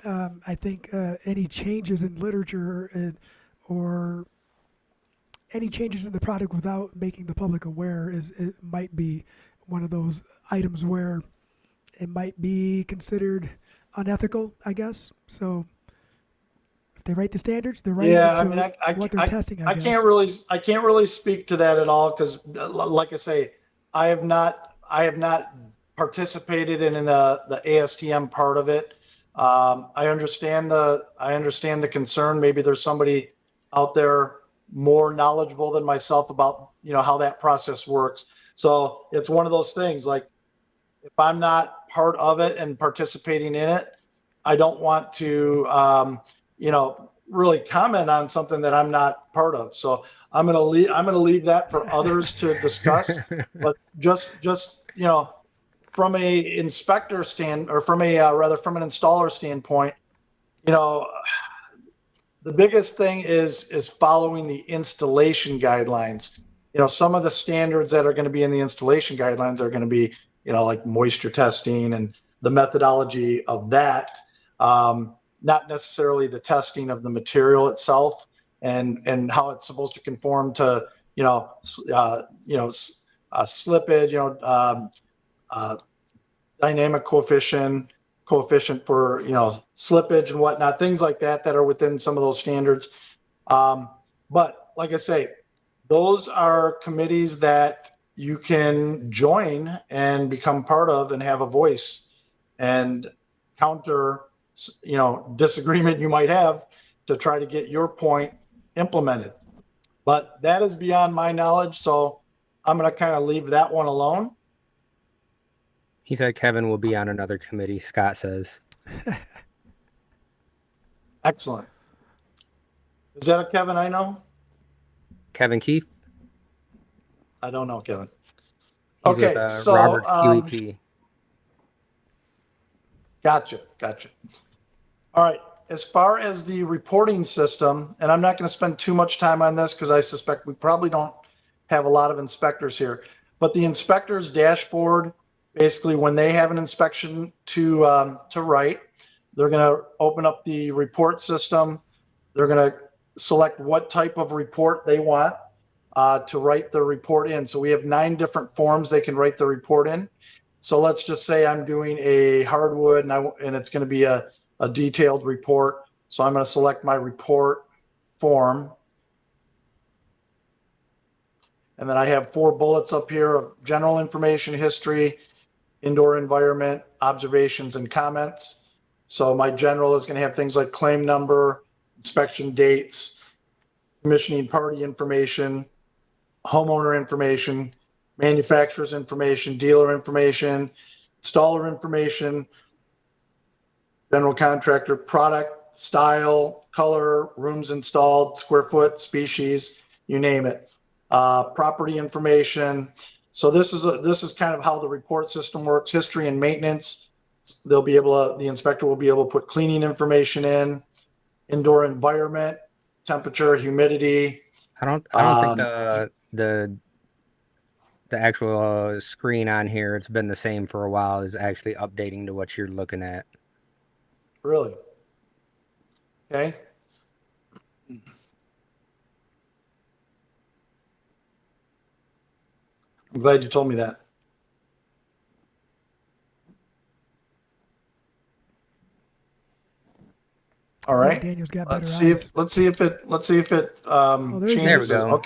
I think any changes in literature or any changes in the product without making the public aware it might be one of those items where it might be considered unethical, I guess. So if they write the standards, they're writing yeah, I to mean, what they're testing, I guess. I can't really speak to that at all because, like I say, I have not participated in the ASTM part of it. I understand the concern. Maybe there's somebody out there more knowledgeable than myself about how that process works. So it's one of those things. Like if I'm not part of it and participating in it, I don't want to really comment on something that I'm not part of. So I'm gonna leave that for others to discuss. But just from a inspector stand or from a rather from an installer standpoint, the biggest thing is following the installation guidelines. Some of the standards that are going to be in the installation guidelines are going to be like moisture testing and the methodology of that, not necessarily the testing of the material itself and how it's supposed to conform to slippage, dynamic coefficient for slippage and whatnot, things like that are within some of those standards. But like I say, those are committees that you can join and become part of and have a voice and counter disagreement you might have to try to get your point implemented. But that is beyond my knowledge, so I'm going to kind of leave that one alone. He said Kevin will be on another committee, Scott says. Excellent. Is that a Kevin I know? Kevin Keith? I don't know, Kevin. He's Okay, with so Roberts QEP. Gotcha. All right. As far as the reporting system, and I'm not going to spend too much time on this because I suspect we probably don't have a lot of inspectors here, but the inspector's dashboard, basically when they have an inspection to write, they're going to open up the report system. They're going to select what type of report they want to write the report in. So we have 9 different forms they can write the report in. So let's just say I'm doing a hardwood and it's going to be a detailed report. So I'm going to select my report form. And then I have 4 bullets up here of general information, history, indoor environment, observations, and comments. So my general is going to have things like claim number, inspection dates, commissioning party information, homeowner information, manufacturer's information, dealer information, installer information, general contractor, product, style, color, rooms installed, square foot, species, you name it. Property information. So this is kind of how the report system works. History and maintenance. The inspector will be able to put cleaning information in, indoor environment, temperature, humidity. I don't think the actual screen on here, it's been the same for a while, is actually updating to what you're looking at. Really? Okay. I'm glad you told me that. All Yeah, right. Daniel's got better Let's eyes. see if it there you go. There we changes. go.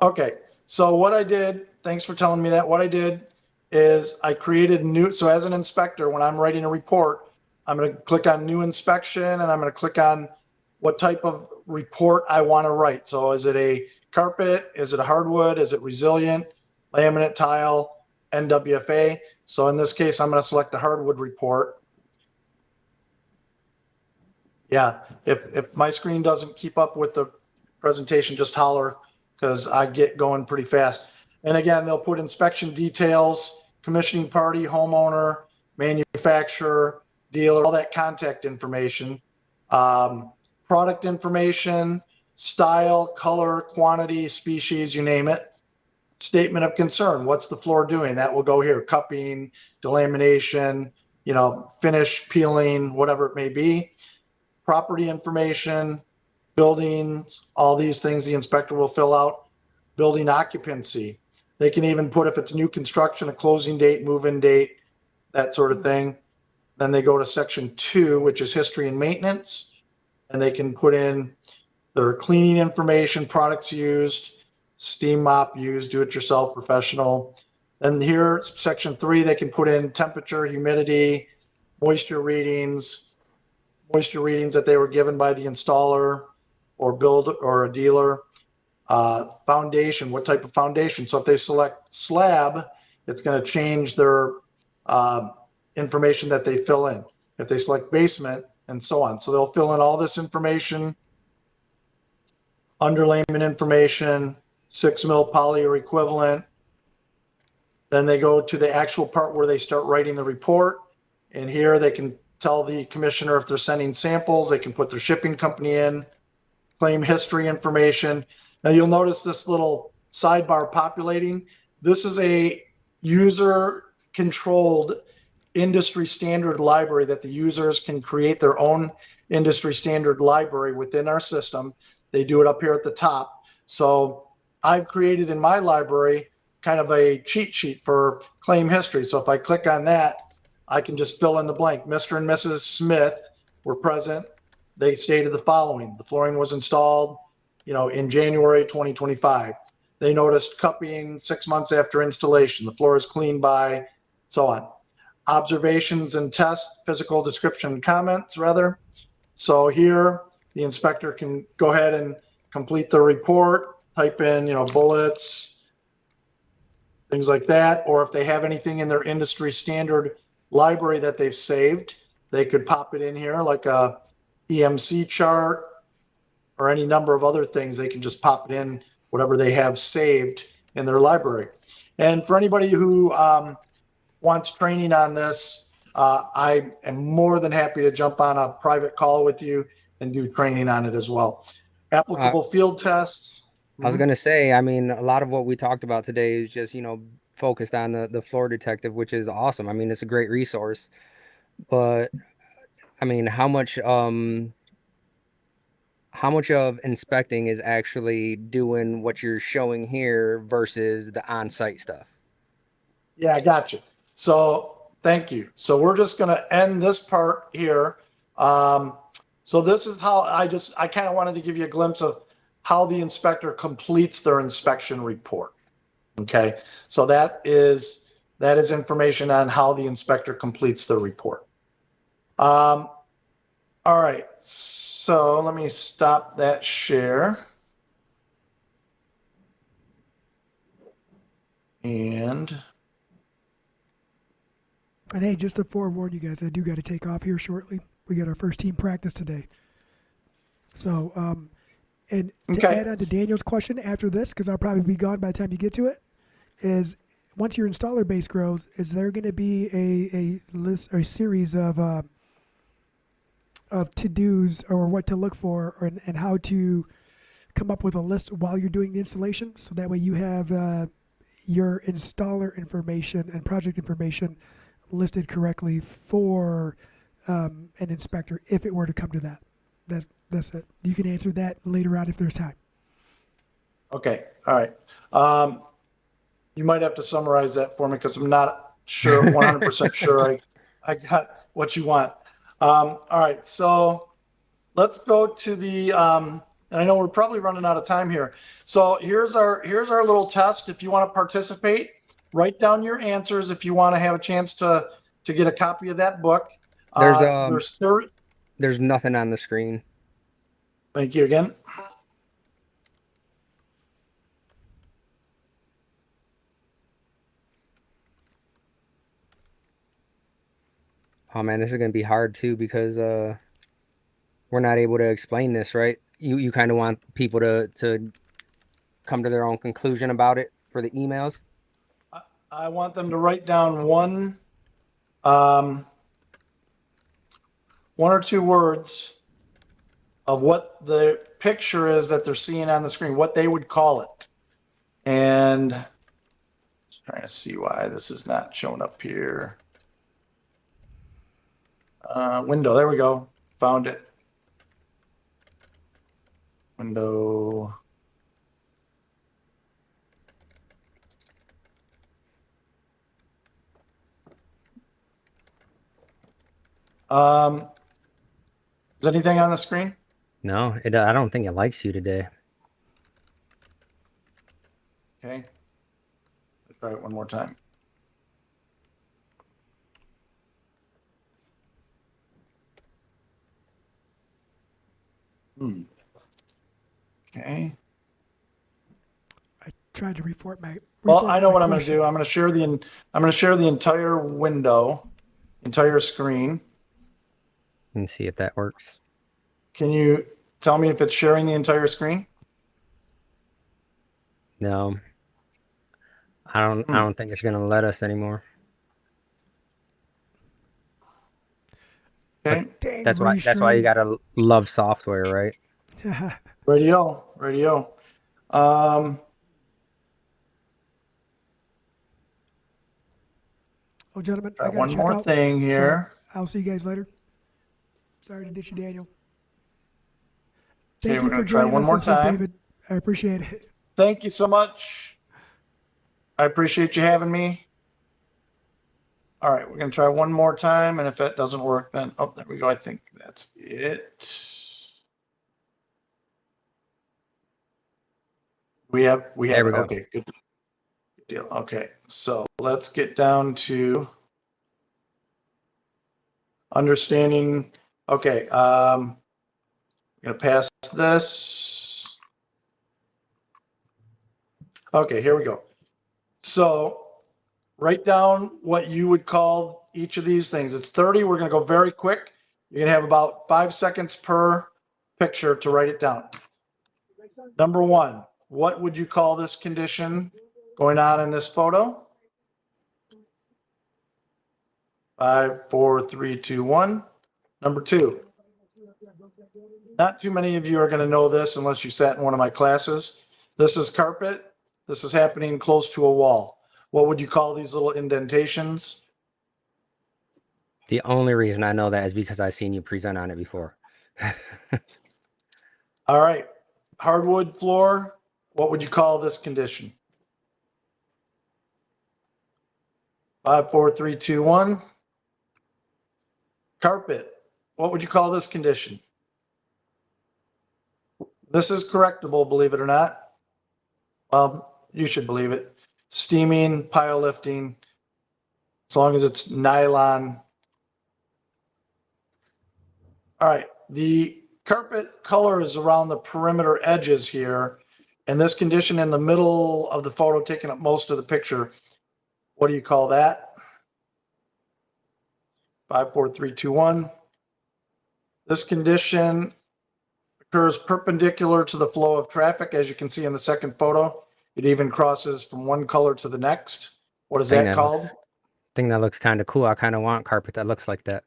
Okay. So what I did, thanks for telling me that. What I did is I created new. So as an inspector, when I'm writing a report, I'm going to click on new inspection and I'm going to click on what type of report I want to write. So is it a carpet? Is it a hardwood? Is it resilient? Laminate, tile, NWFA? So in this case, I'm going to select a hardwood report. Yeah, if my screen doesn't keep up with the presentation, just holler because I get going pretty fast. And again, they'll put inspection details, commissioning party, homeowner, manufacturer, dealer, all that contact information, product information, style, color, quantity, species, you name it. Statement of concern. What's the floor doing? That will go here. Cupping, delamination, finish, peeling, whatever it may be. Property information, buildings, all these things the inspector will fill out. Building occupancy. They can even put if it's new construction, a closing date, move-in date, that sort of thing. Then they go to section 2, which is history and maintenance. And they can put in their cleaning information, products used, steam mop used, do-it-yourself, professional. And here, section 3, they can put in temperature, humidity, moisture readings that they were given by the installer or builder or a dealer. Foundation, what type of foundation? So if they select slab, it's going to change their information that they fill in. If they select basement, and so on. So they'll fill in all this information, underlayment information, 6 mil poly or equivalent. Then they go to the actual part where they start writing the report. And here they can tell the commissioner if they're sending samples, they can put their shipping company in, claim history information. Now you'll notice this little sidebar populating. This is a user controlled industry standard library that the users can create their own industry standard library within our system. They do it up here at the top. So I've created in my library kind of a cheat sheet for claim history. So if I click on that, I can just fill in the blank. Mr. and Mrs. Smith were present. They stated the following: the flooring was installed, in January 2025. They noticed cupping 6 months after installation. The floor is cleaned by, so on. Observations and tests, physical description comments, rather. So here, the inspector can go ahead and complete the report, type in, bullets, things like that. Or if they have anything in their industry standard library that they've saved, they could pop it in here like a EMC chart or any number of other things. They can just pop it in, whatever they have saved in their library. And for anybody who wants training on this, I am more than happy to jump on a private call with you and do training on it as well. Applicable field tests. I was gonna say, I mean, a lot of what we talked about today is just, focused on the floor detective, which is awesome. I mean, it's a great resource, but I mean, how much of inspecting is actually doing what you're showing here versus the on-site stuff? Yeah, I got you. So thank you. So we're just going to end this part here. So this is how I kind of wanted to give you a glimpse of how the inspector completes their inspection report. Okay. So that is information on how the inspector completes the report. All right. So let me stop that share. And hey, just to forewarn you guys, I do got to take off here shortly. We got our first team practice today. So, and to okay. add on to Daniel's question after this, because I'll probably be gone by the time you get to it, is once your installer base grows, is there going to be a list or a series of to-dos or what to look for and how to come up with a list while you're doing the installation? So that way you have your installer information and project information listed correctly for an inspector if it were to come to that. That's it. You can answer that later on if there's time. Okay, all right. You might have to summarize that for me because I'm not sure, 100% sure I got what you want. All right, so let's go to the, and I know we're probably running out of time here. So here's our little test. If you want to participate, write down your answers if you want to have a chance to get a copy of that book. There's nothing on the screen. Thank you again. Oh man, this is gonna be hard too because we're not able to explain this, right? You kind of want people to come to their own conclusion about it for the emails. I want them to write down one or two words of what the picture is that they're seeing on the screen, what they would call it. And just trying to see why this is not showing up here. Window, there we go. Found it. Window. Is anything on the screen? No, I don't think it likes you today. Okay. Let's try it one more time. Okay. I tried to reformat my. Well, I know what I'm going to do. I'm going to share the entire window, entire screen. And see if that works. Can you tell me if it's sharing the entire screen? No. I don't think it's gonna let us anymore. Okay. Dang, That's why you gotta love software, right? Radio. Oh, gentlemen, I got One more thing here. So I'll see you guys later. Sorry to ditch you, Daniel. Okay, Thank we're you going for to try joining one us more this week, time. David. I appreciate it. Thank you so much. I appreciate you having me. All right, we're going to try one more time, and if that doesn't work, then oh, there we go. I think that's it. We have There we it. go. Okay, good deal. Okay, so let's get down to understanding. Okay, I'm going to pass this. Okay, here we go. So write down what you would call each of these things. It's 30. We're going to go very quick. You're going to have about 5 seconds per picture to write it down. Number one, what would you call this condition going on in this photo? 5, 4, 3, 2, 1. Number two, not too many of you are going to know this unless you sat in one of my classes. This is carpet. This is happening close to a wall. What would you call these little indentations? The only reason I know that is because I've seen you present on it before. All right. Hardwood floor. What would you call this condition? 5, 4, 3, 2, 1. Carpet. What would you call this condition? This is correctable, believe it or not. Well, you should believe it. Steaming, pile lifting, as long as it's nylon. All right. The carpet color is around the perimeter edges here. And this condition in the middle of the photo, taking up most of the picture, what do you call that? 5, 4, 3, 2, 1. This condition occurs perpendicular to the flow of traffic, as you can see in the second photo. It even crosses from one color to the next. What is Thing that that called? looks kind of cool. I kind of want carpet that looks like that.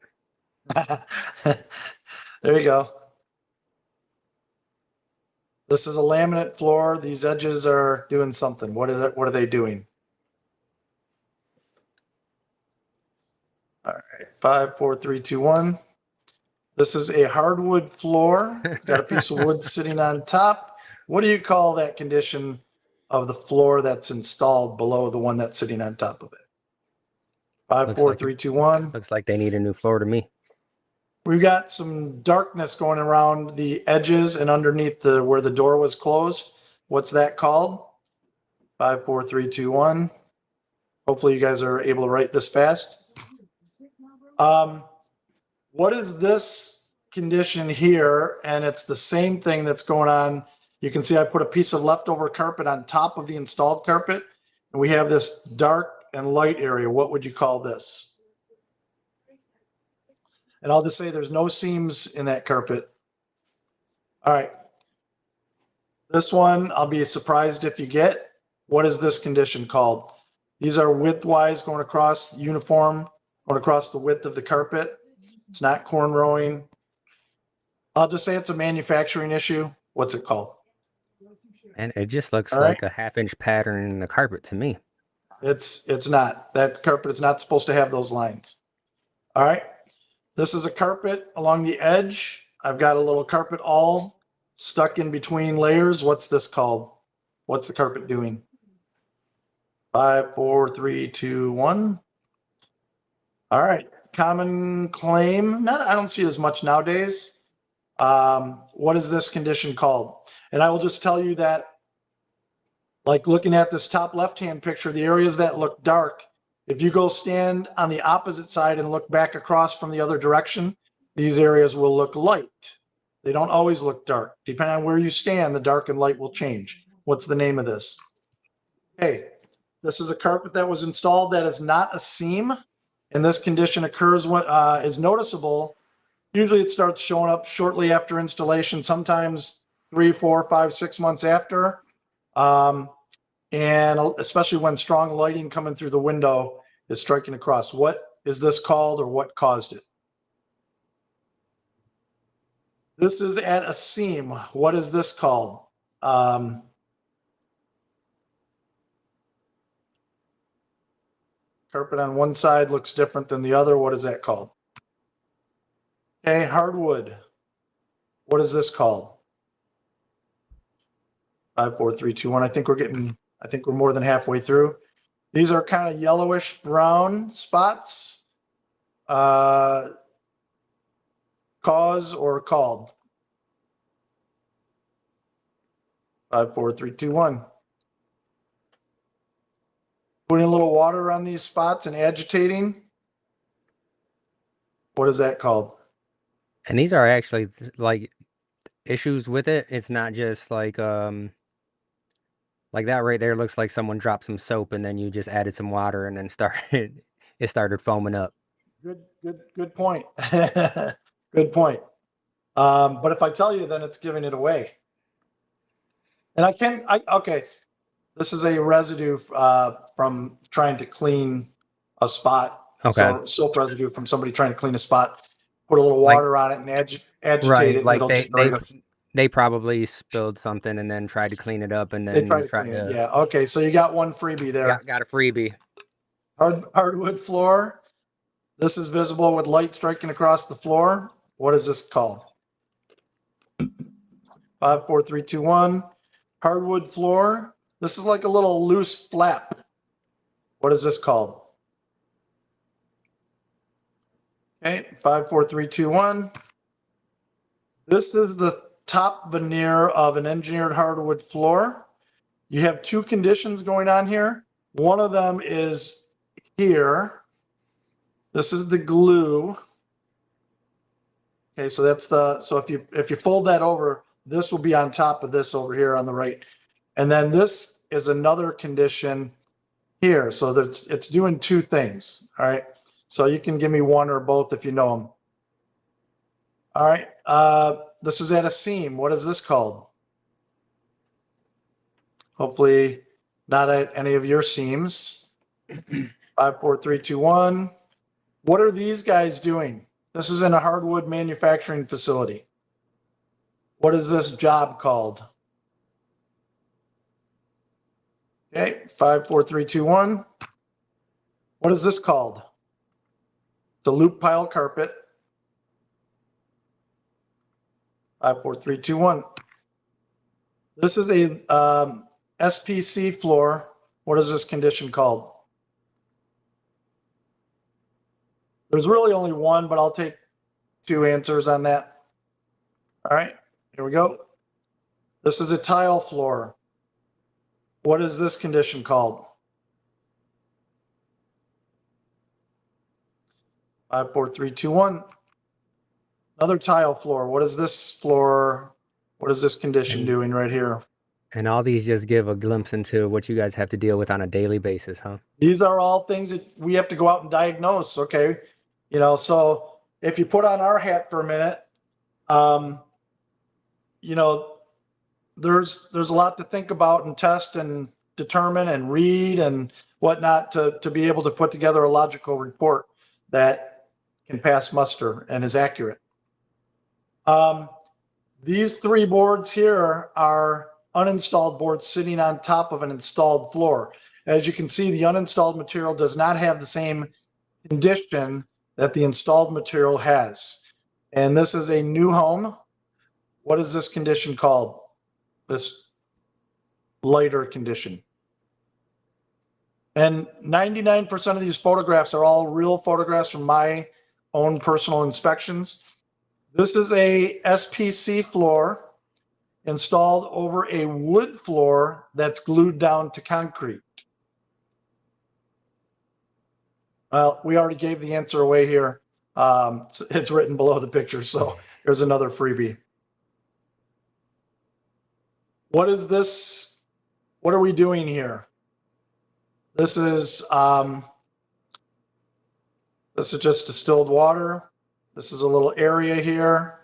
There you go. This is a laminate floor. These edges are doing something. What is it? What are they doing? All right, 5, 4, 3, 2, 1. This is a hardwood floor. Got a piece of wood sitting on top. What do you call that condition of the floor that's installed below the one that's sitting on top of it? 5, Looks 4, like 3, 2, 1. looks like they need a new floor to me. We've got some darkness going around the edges and underneath the where the door was closed. What's that called? 5, 4, 3, 2, 1. Hopefully you guys are able to write this fast. What is this condition here? And it's the same thing that's going on. You can see I put a piece of leftover carpet on top of the installed carpet, and we have this dark and light area. What would you call this? And I'll just say there's no seams in that carpet. All right. This one, I'll be surprised if you get. What is this condition called? These are widthwise going across uniform, going across the width of the carpet. It's not cornrowing. I'll just say it's a manufacturing issue. What's it called? And it just looks All right. like a half-inch pattern in the carpet to me. It's not. That carpet is not supposed to have those lines. All right. This is a carpet along the edge. I've got a little carpet awl stuck in between layers. What's this called? What's the carpet doing? 5, 4, 3, 2, 1. All right. Common claim. I don't see it as much nowadays. What is this condition called? And I will just tell you that, like looking at this top left-hand picture, the areas that look dark, if you go stand on the opposite side and look back across from the other direction, these areas will look light. They don't always look dark. Depending on where you stand, the dark and light will change. What's the name of this? Okay, this is a carpet that was installed that is not a seam, and this condition occurs when is noticeable. Usually it starts showing up shortly after installation, sometimes 3, 4, 5, 6 months after. And especially when strong lighting coming through the window is striking across. What is this called, or what caused it? This is at a seam. What is this called? Carpet on one side looks different than the other. What is that called? Okay, hardwood. What is this called? 5, 4, 3, 2, 1. I think we're more than halfway through. These are kind of yellowish brown spots. Cause or called? 5, 4, 3, 2, 1. Putting a little water on these spots and agitating. What is that called? And these are actually like issues with it. It's not just like that right there looks like someone dropped some soap and then you just added some water and then it started foaming up. Good point. Good point. But if I tell you, then it's giving it away. And okay. This is a residue from trying to clean a spot. Okay. So soap residue from somebody trying to clean a spot. Put a little Like- water on it and agitate Right, it. And like it'll generate they probably spilled something and then tried to clean it up and they then try to clean it. Yeah. Okay. So you got one freebie there. got a freebie. Hardwood floor. This is visible with light striking across the floor. What is this called? 5, 4, 3, 2, 1. Hardwood floor. This is like a little loose flap. What is this called? Okay, 5, 4, 3, 2, 1. This is the top veneer of an engineered hardwood floor. You have two conditions going on here. One of them is here. This is the glue. Okay, so if you fold that over, this will be on top of this over here on the right. And then this is another condition here. So that it's doing two things. All right. So you can give me one or both if you know them. All right. This is at a seam. What is this called? Hopefully not at any of your seams. 5, 4, 3, 2, 1. What are these guys doing? This is in a hardwood manufacturing facility. What is this job called? Okay, 5, 4, 3, 2, 1. What is this called? It's a loop pile carpet. 5, 4, 3, 2, 1. This is a SPC floor. What is this condition called? There's really only one, but I'll take two answers on that. All right, here we go. This is a tile floor. What is this condition called? 5, 4, 3, 2, 1. Another tile floor. What is this floor? What is this condition doing right here? And all these just give a glimpse into what you guys have to deal with on a daily basis, huh? These are all things that we have to go out and diagnose. Okay. So if you put on our hat for a minute, um, you know, there's a lot to think about and test and determine and read and whatnot to be able to put together a logical report that can pass muster and is accurate. These three boards here are uninstalled boards sitting on top of an installed floor. As you can see, the uninstalled material does not have the same condition that the installed material has. And this is a new home. What is this condition called? This lighter condition. And 99% of these photographs are all real photographs from my own personal inspections. This is a SPC floor installed over a wood floor that's glued down to concrete. Well, we already gave the answer away here. It's written below the picture, so there's another freebie. What is this? What are we doing here? This is just distilled water. This is a little area here.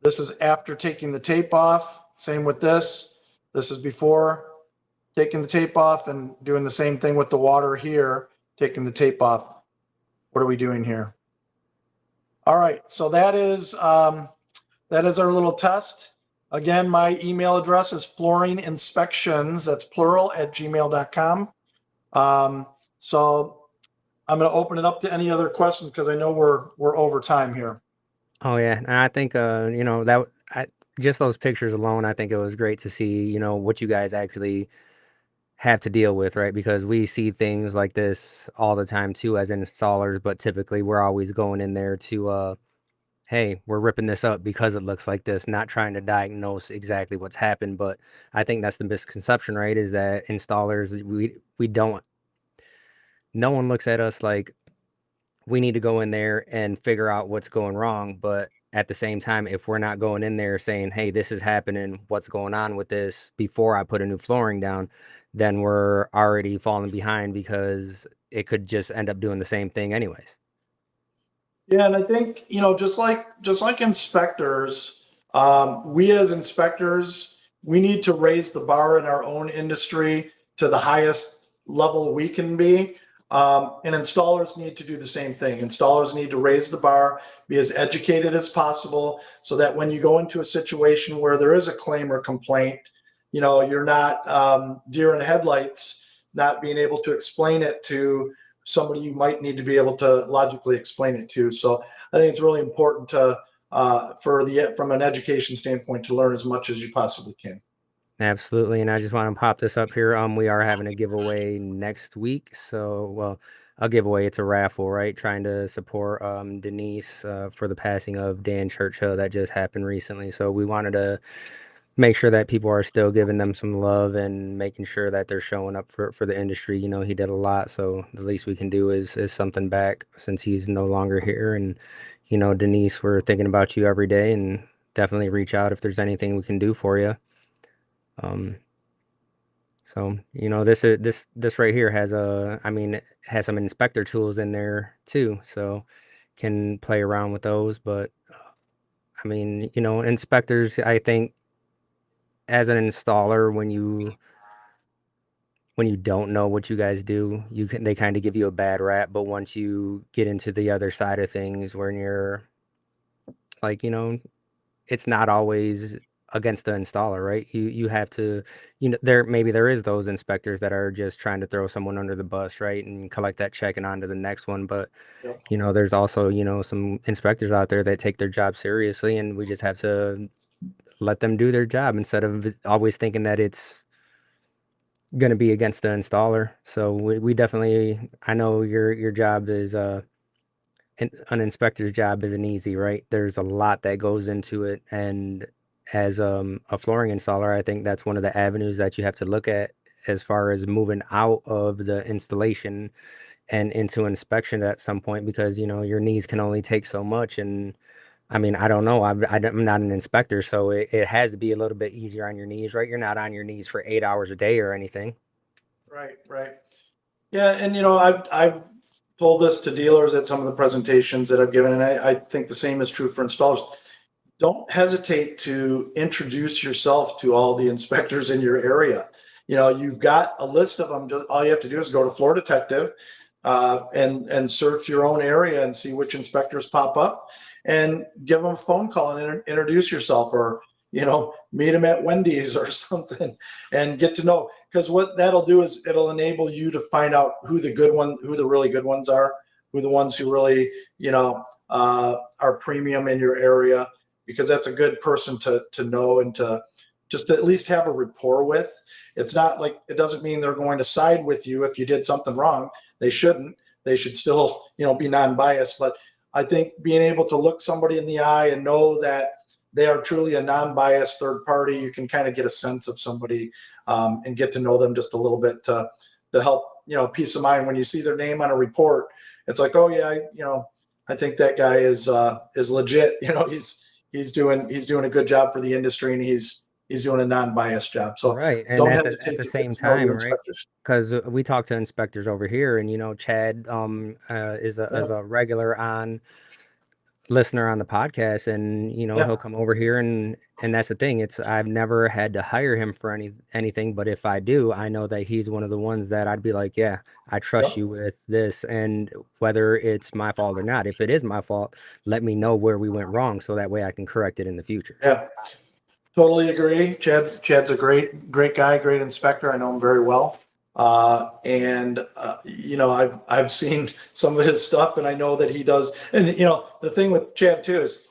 This is after taking the tape off. Same with this. This is before taking the tape off and doing the same thing with the water here, taking the tape off. What are we doing here? All right, so that is our little test. Again, my email address is flooringinspections, that's plural, @gmail.com. So I'm going to open it up to any other questions because I know we're over time here. Oh yeah, and I think just those pictures alone, I think it was great to see, what you guys actually have to deal with, right? Because we see things like this all the time too as installers, but typically we're always going in there to hey, we're ripping this up because it looks like this, not trying to diagnose exactly what's happened. But I think that's the misconception, right? Is that installers, we don't, no one looks at us like we need to go in there and figure out what's going wrong. But at the same time, if we're not going in there saying, hey, this is happening, what's going on with this before I put a new flooring down, then we're already falling behind because it could just end up doing the same thing anyways. Yeah, and I think, just like inspectors, we as inspectors, we need to raise the bar in our own industry to the highest level we can be. And installers need to do the same thing. Installers need to raise the bar, be as educated as possible, so that when you go into a situation where there is a claim or complaint, you're not deer in headlights, not being able to explain it to somebody you might need to be able to logically explain it to. So I think it's really important to, from an education standpoint, to learn as much as you possibly can. Absolutely, and I just want to pop this up here. We are having a giveaway next week. So, well, a giveaway, it's a raffle, right? Trying to support Denise for the passing of Dan Churchill that just happened recently. So we wanted to make sure that people are still giving them some love and making sure that they're showing up for the industry. He did a lot, so the least we can do is something back since he's no longer here. And Denise, we're thinking about you every day, and definitely reach out if there's anything we can do for you. So this right here has it has some inspector tools in there too, so can play around with those. But inspectors, I think as an installer, when you when you don't know what you guys do, they kind of give you a bad rap. But once you get into the other side of things, when you're like, it's not always against the installer, right? You have to, there is those inspectors that are just trying to throw someone under the bus, right, and collect that check and on to the next one. But Yep. there's also some inspectors out there that take their job seriously, and we just have to let them do their job instead of always thinking that it's going to be against the installer. So we definitely, I know your job is an inspector's job isn't easy, right? There's a lot that goes into it, and as a flooring installer, I think that's one of the avenues that you have to look at as far as moving out of the installation and into inspection at some point, because your knees can only take so much. And I mean, I don't know, I'm not an inspector, so it has to be a little bit easier on your knees, right? You're not on your knees for 8 hours a day or anything. Right, right. Yeah, and I've told this to dealers at some of the presentations that I've given, and I think the same is true for installers. Don't hesitate to introduce yourself to all the inspectors in your area. You've got a list of them. Just, all you have to do is go to Floor Detective, and search your own area and see which inspectors pop up, and give them a phone call and introduce yourself, or meet them at Wendy's or something, and get to know. Because what that'll do is it'll enable you to find out who the really good ones are, who the ones who really are premium in your area, because that's a good person to know and to just at least have a rapport with. It's not like, it doesn't mean they're going to side with you if you did something wrong. They shouldn't. They should still, be non-biased. But I think being able to look somebody in the eye and know that they are truly a non-biased third party, you can kind of get a sense of somebody, and get to know them just a little bit to help, peace of mind when you see their name on a report. It's like, oh yeah, I think that guy is legit. He's doing a good job for the industry, and he's doing a non-biased job. So Right. And don't at hesitate the to get same to know your time, right? inspectors. Because we talk to inspectors over here, and Chad is Yeah, a regular on listener on the podcast, and yeah, he'll come over here, and that's the thing. It's I've never had to hire him for anything, but if I do, I know that he's one of the ones that I'd be like, yeah, I trust yeah, you with this, and whether it's my fault or not, if it is my fault, let me know where we went wrong so that way I can correct it in the future. yeah. Totally agree. Chad's a great guy, great inspector. I know him very well. And I've seen some of his stuff, and I know that he does. And the thing with Chad too is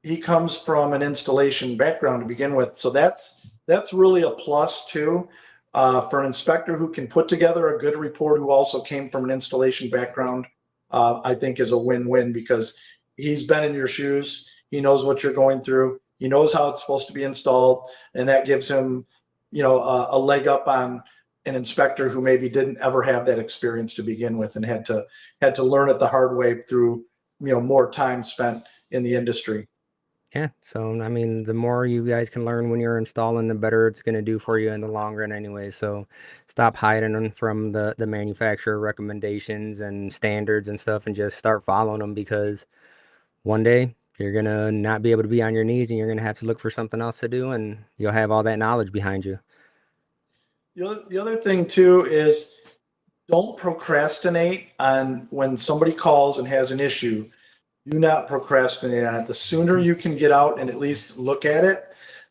he comes from an installation background to begin with, so that's really a plus too, for an inspector who can put together a good report, who also came from an installation background. I think is a win-win, because he's been in your shoes. He knows what you're going through. He knows how it's supposed to be installed, and that gives him, a leg up on an inspector who maybe didn't ever have that experience to begin with, and had to learn it the hard way through, more time spent in the industry. Yeah, so I mean, the more you guys can learn when you're installing, the better it's going to do for you in the long run anyway. So stop hiding them from the manufacturer recommendations and standards and stuff, and just start following them, because one day you're going to not be able to be on your knees, and you're going to have to look for something else to do, and you'll have all that knowledge behind you. The other thing too is, don't procrastinate on when somebody calls and has an issue. Do not procrastinate on it. The sooner you can get out and at least look at it,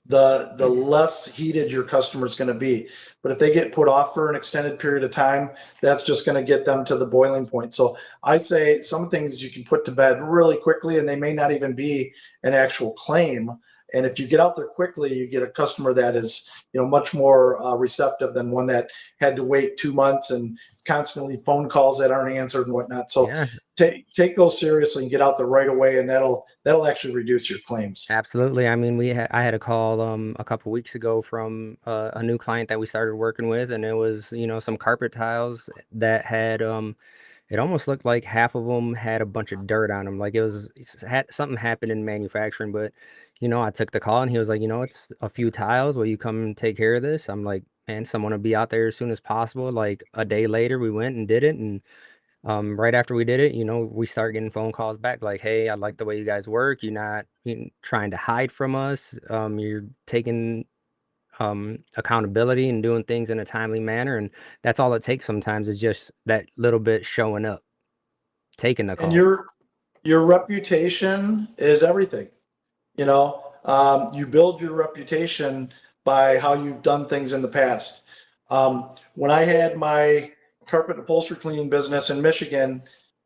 the less heated your customer is going to be. But if they get put off for an extended period of time, that's just going to get them to the boiling point. So I say some things you can put to bed really quickly, and they may not even be an actual claim. And if you get out there quickly, you get a customer that is, much more receptive than one that had to wait 2 months and constantly phone calls that aren't answered and whatnot. So Yeah, take those seriously and get out there right away, and that'll actually reduce your claims. absolutely. I mean, I had a call a couple weeks ago from a new client that we started working with, and it was, some carpet tiles that had it almost looked like half of them had a bunch of dirt on them. Like had something happened in manufacturing. But I took the call, and he was like, it's a few tiles. Will you come take care of this? I'm like, man, someone will be out there as soon as possible. Like a day later, we went and did it, and right after we did it, we start getting phone calls back like, hey, I like the way you guys work. You're not trying to hide from us. You're taking accountability and doing things in a timely manner. And that's all it takes sometimes, is just that little bit showing up, taking the And call. your reputation is everything. You build your reputation by how you've done things in the past. When I had my carpet and upholstery cleaning business in Michigan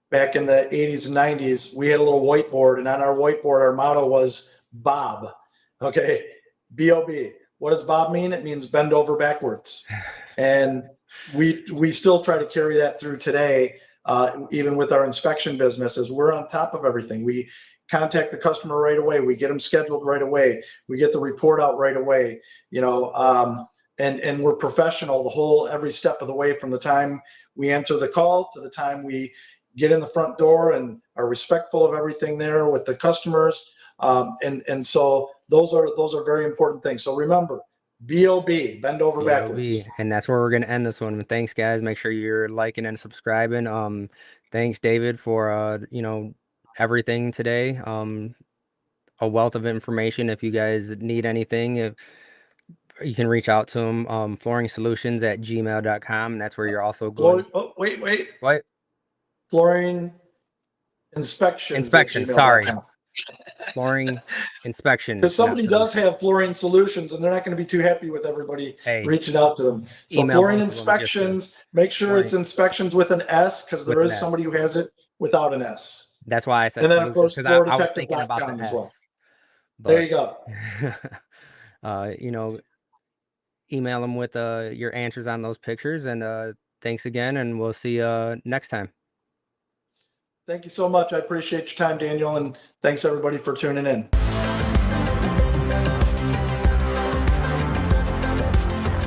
back in the 80s and 90s, we had a little whiteboard, and on our whiteboard, our motto was Bob. Okay, B-O-B. What does Bob mean? It means bend over backwards. And we still try to carry that through today, even with our inspection businesses. We're on top of everything. We contact the customer right away. We get them scheduled right away. We get the report out right away. And we're professional every step of the way, from the time we answer the call to the time we get in the front door, and are respectful of everything there with the customers. And so those are very important things. So remember, BOB, bend over backwards. And that's where we're going to end this one. Thanks, guys. Make sure you're liking and subscribing. Thanks, David, for everything today. A wealth of information. If you guys need anything, you can reach out to him. FlooringSolutions@gmail.com. That's where you're also going. Wait. What? Flooring inspections. Inspection. Sorry. Flooring inspection. Because somebody does have Flooring Solutions, and they're not going to be too happy with everybody reaching out to them. So Flooring Inspections, make sure it's inspections with an S, because there is somebody who has it without an S. That's why I said. And then of course, I was thinking about the S. as well. But, there you go. Email them with your answers on those pictures. And thanks again, and we'll see you next time. Thank you so much. I appreciate your time, Daniel, and thanks everybody for tuning in.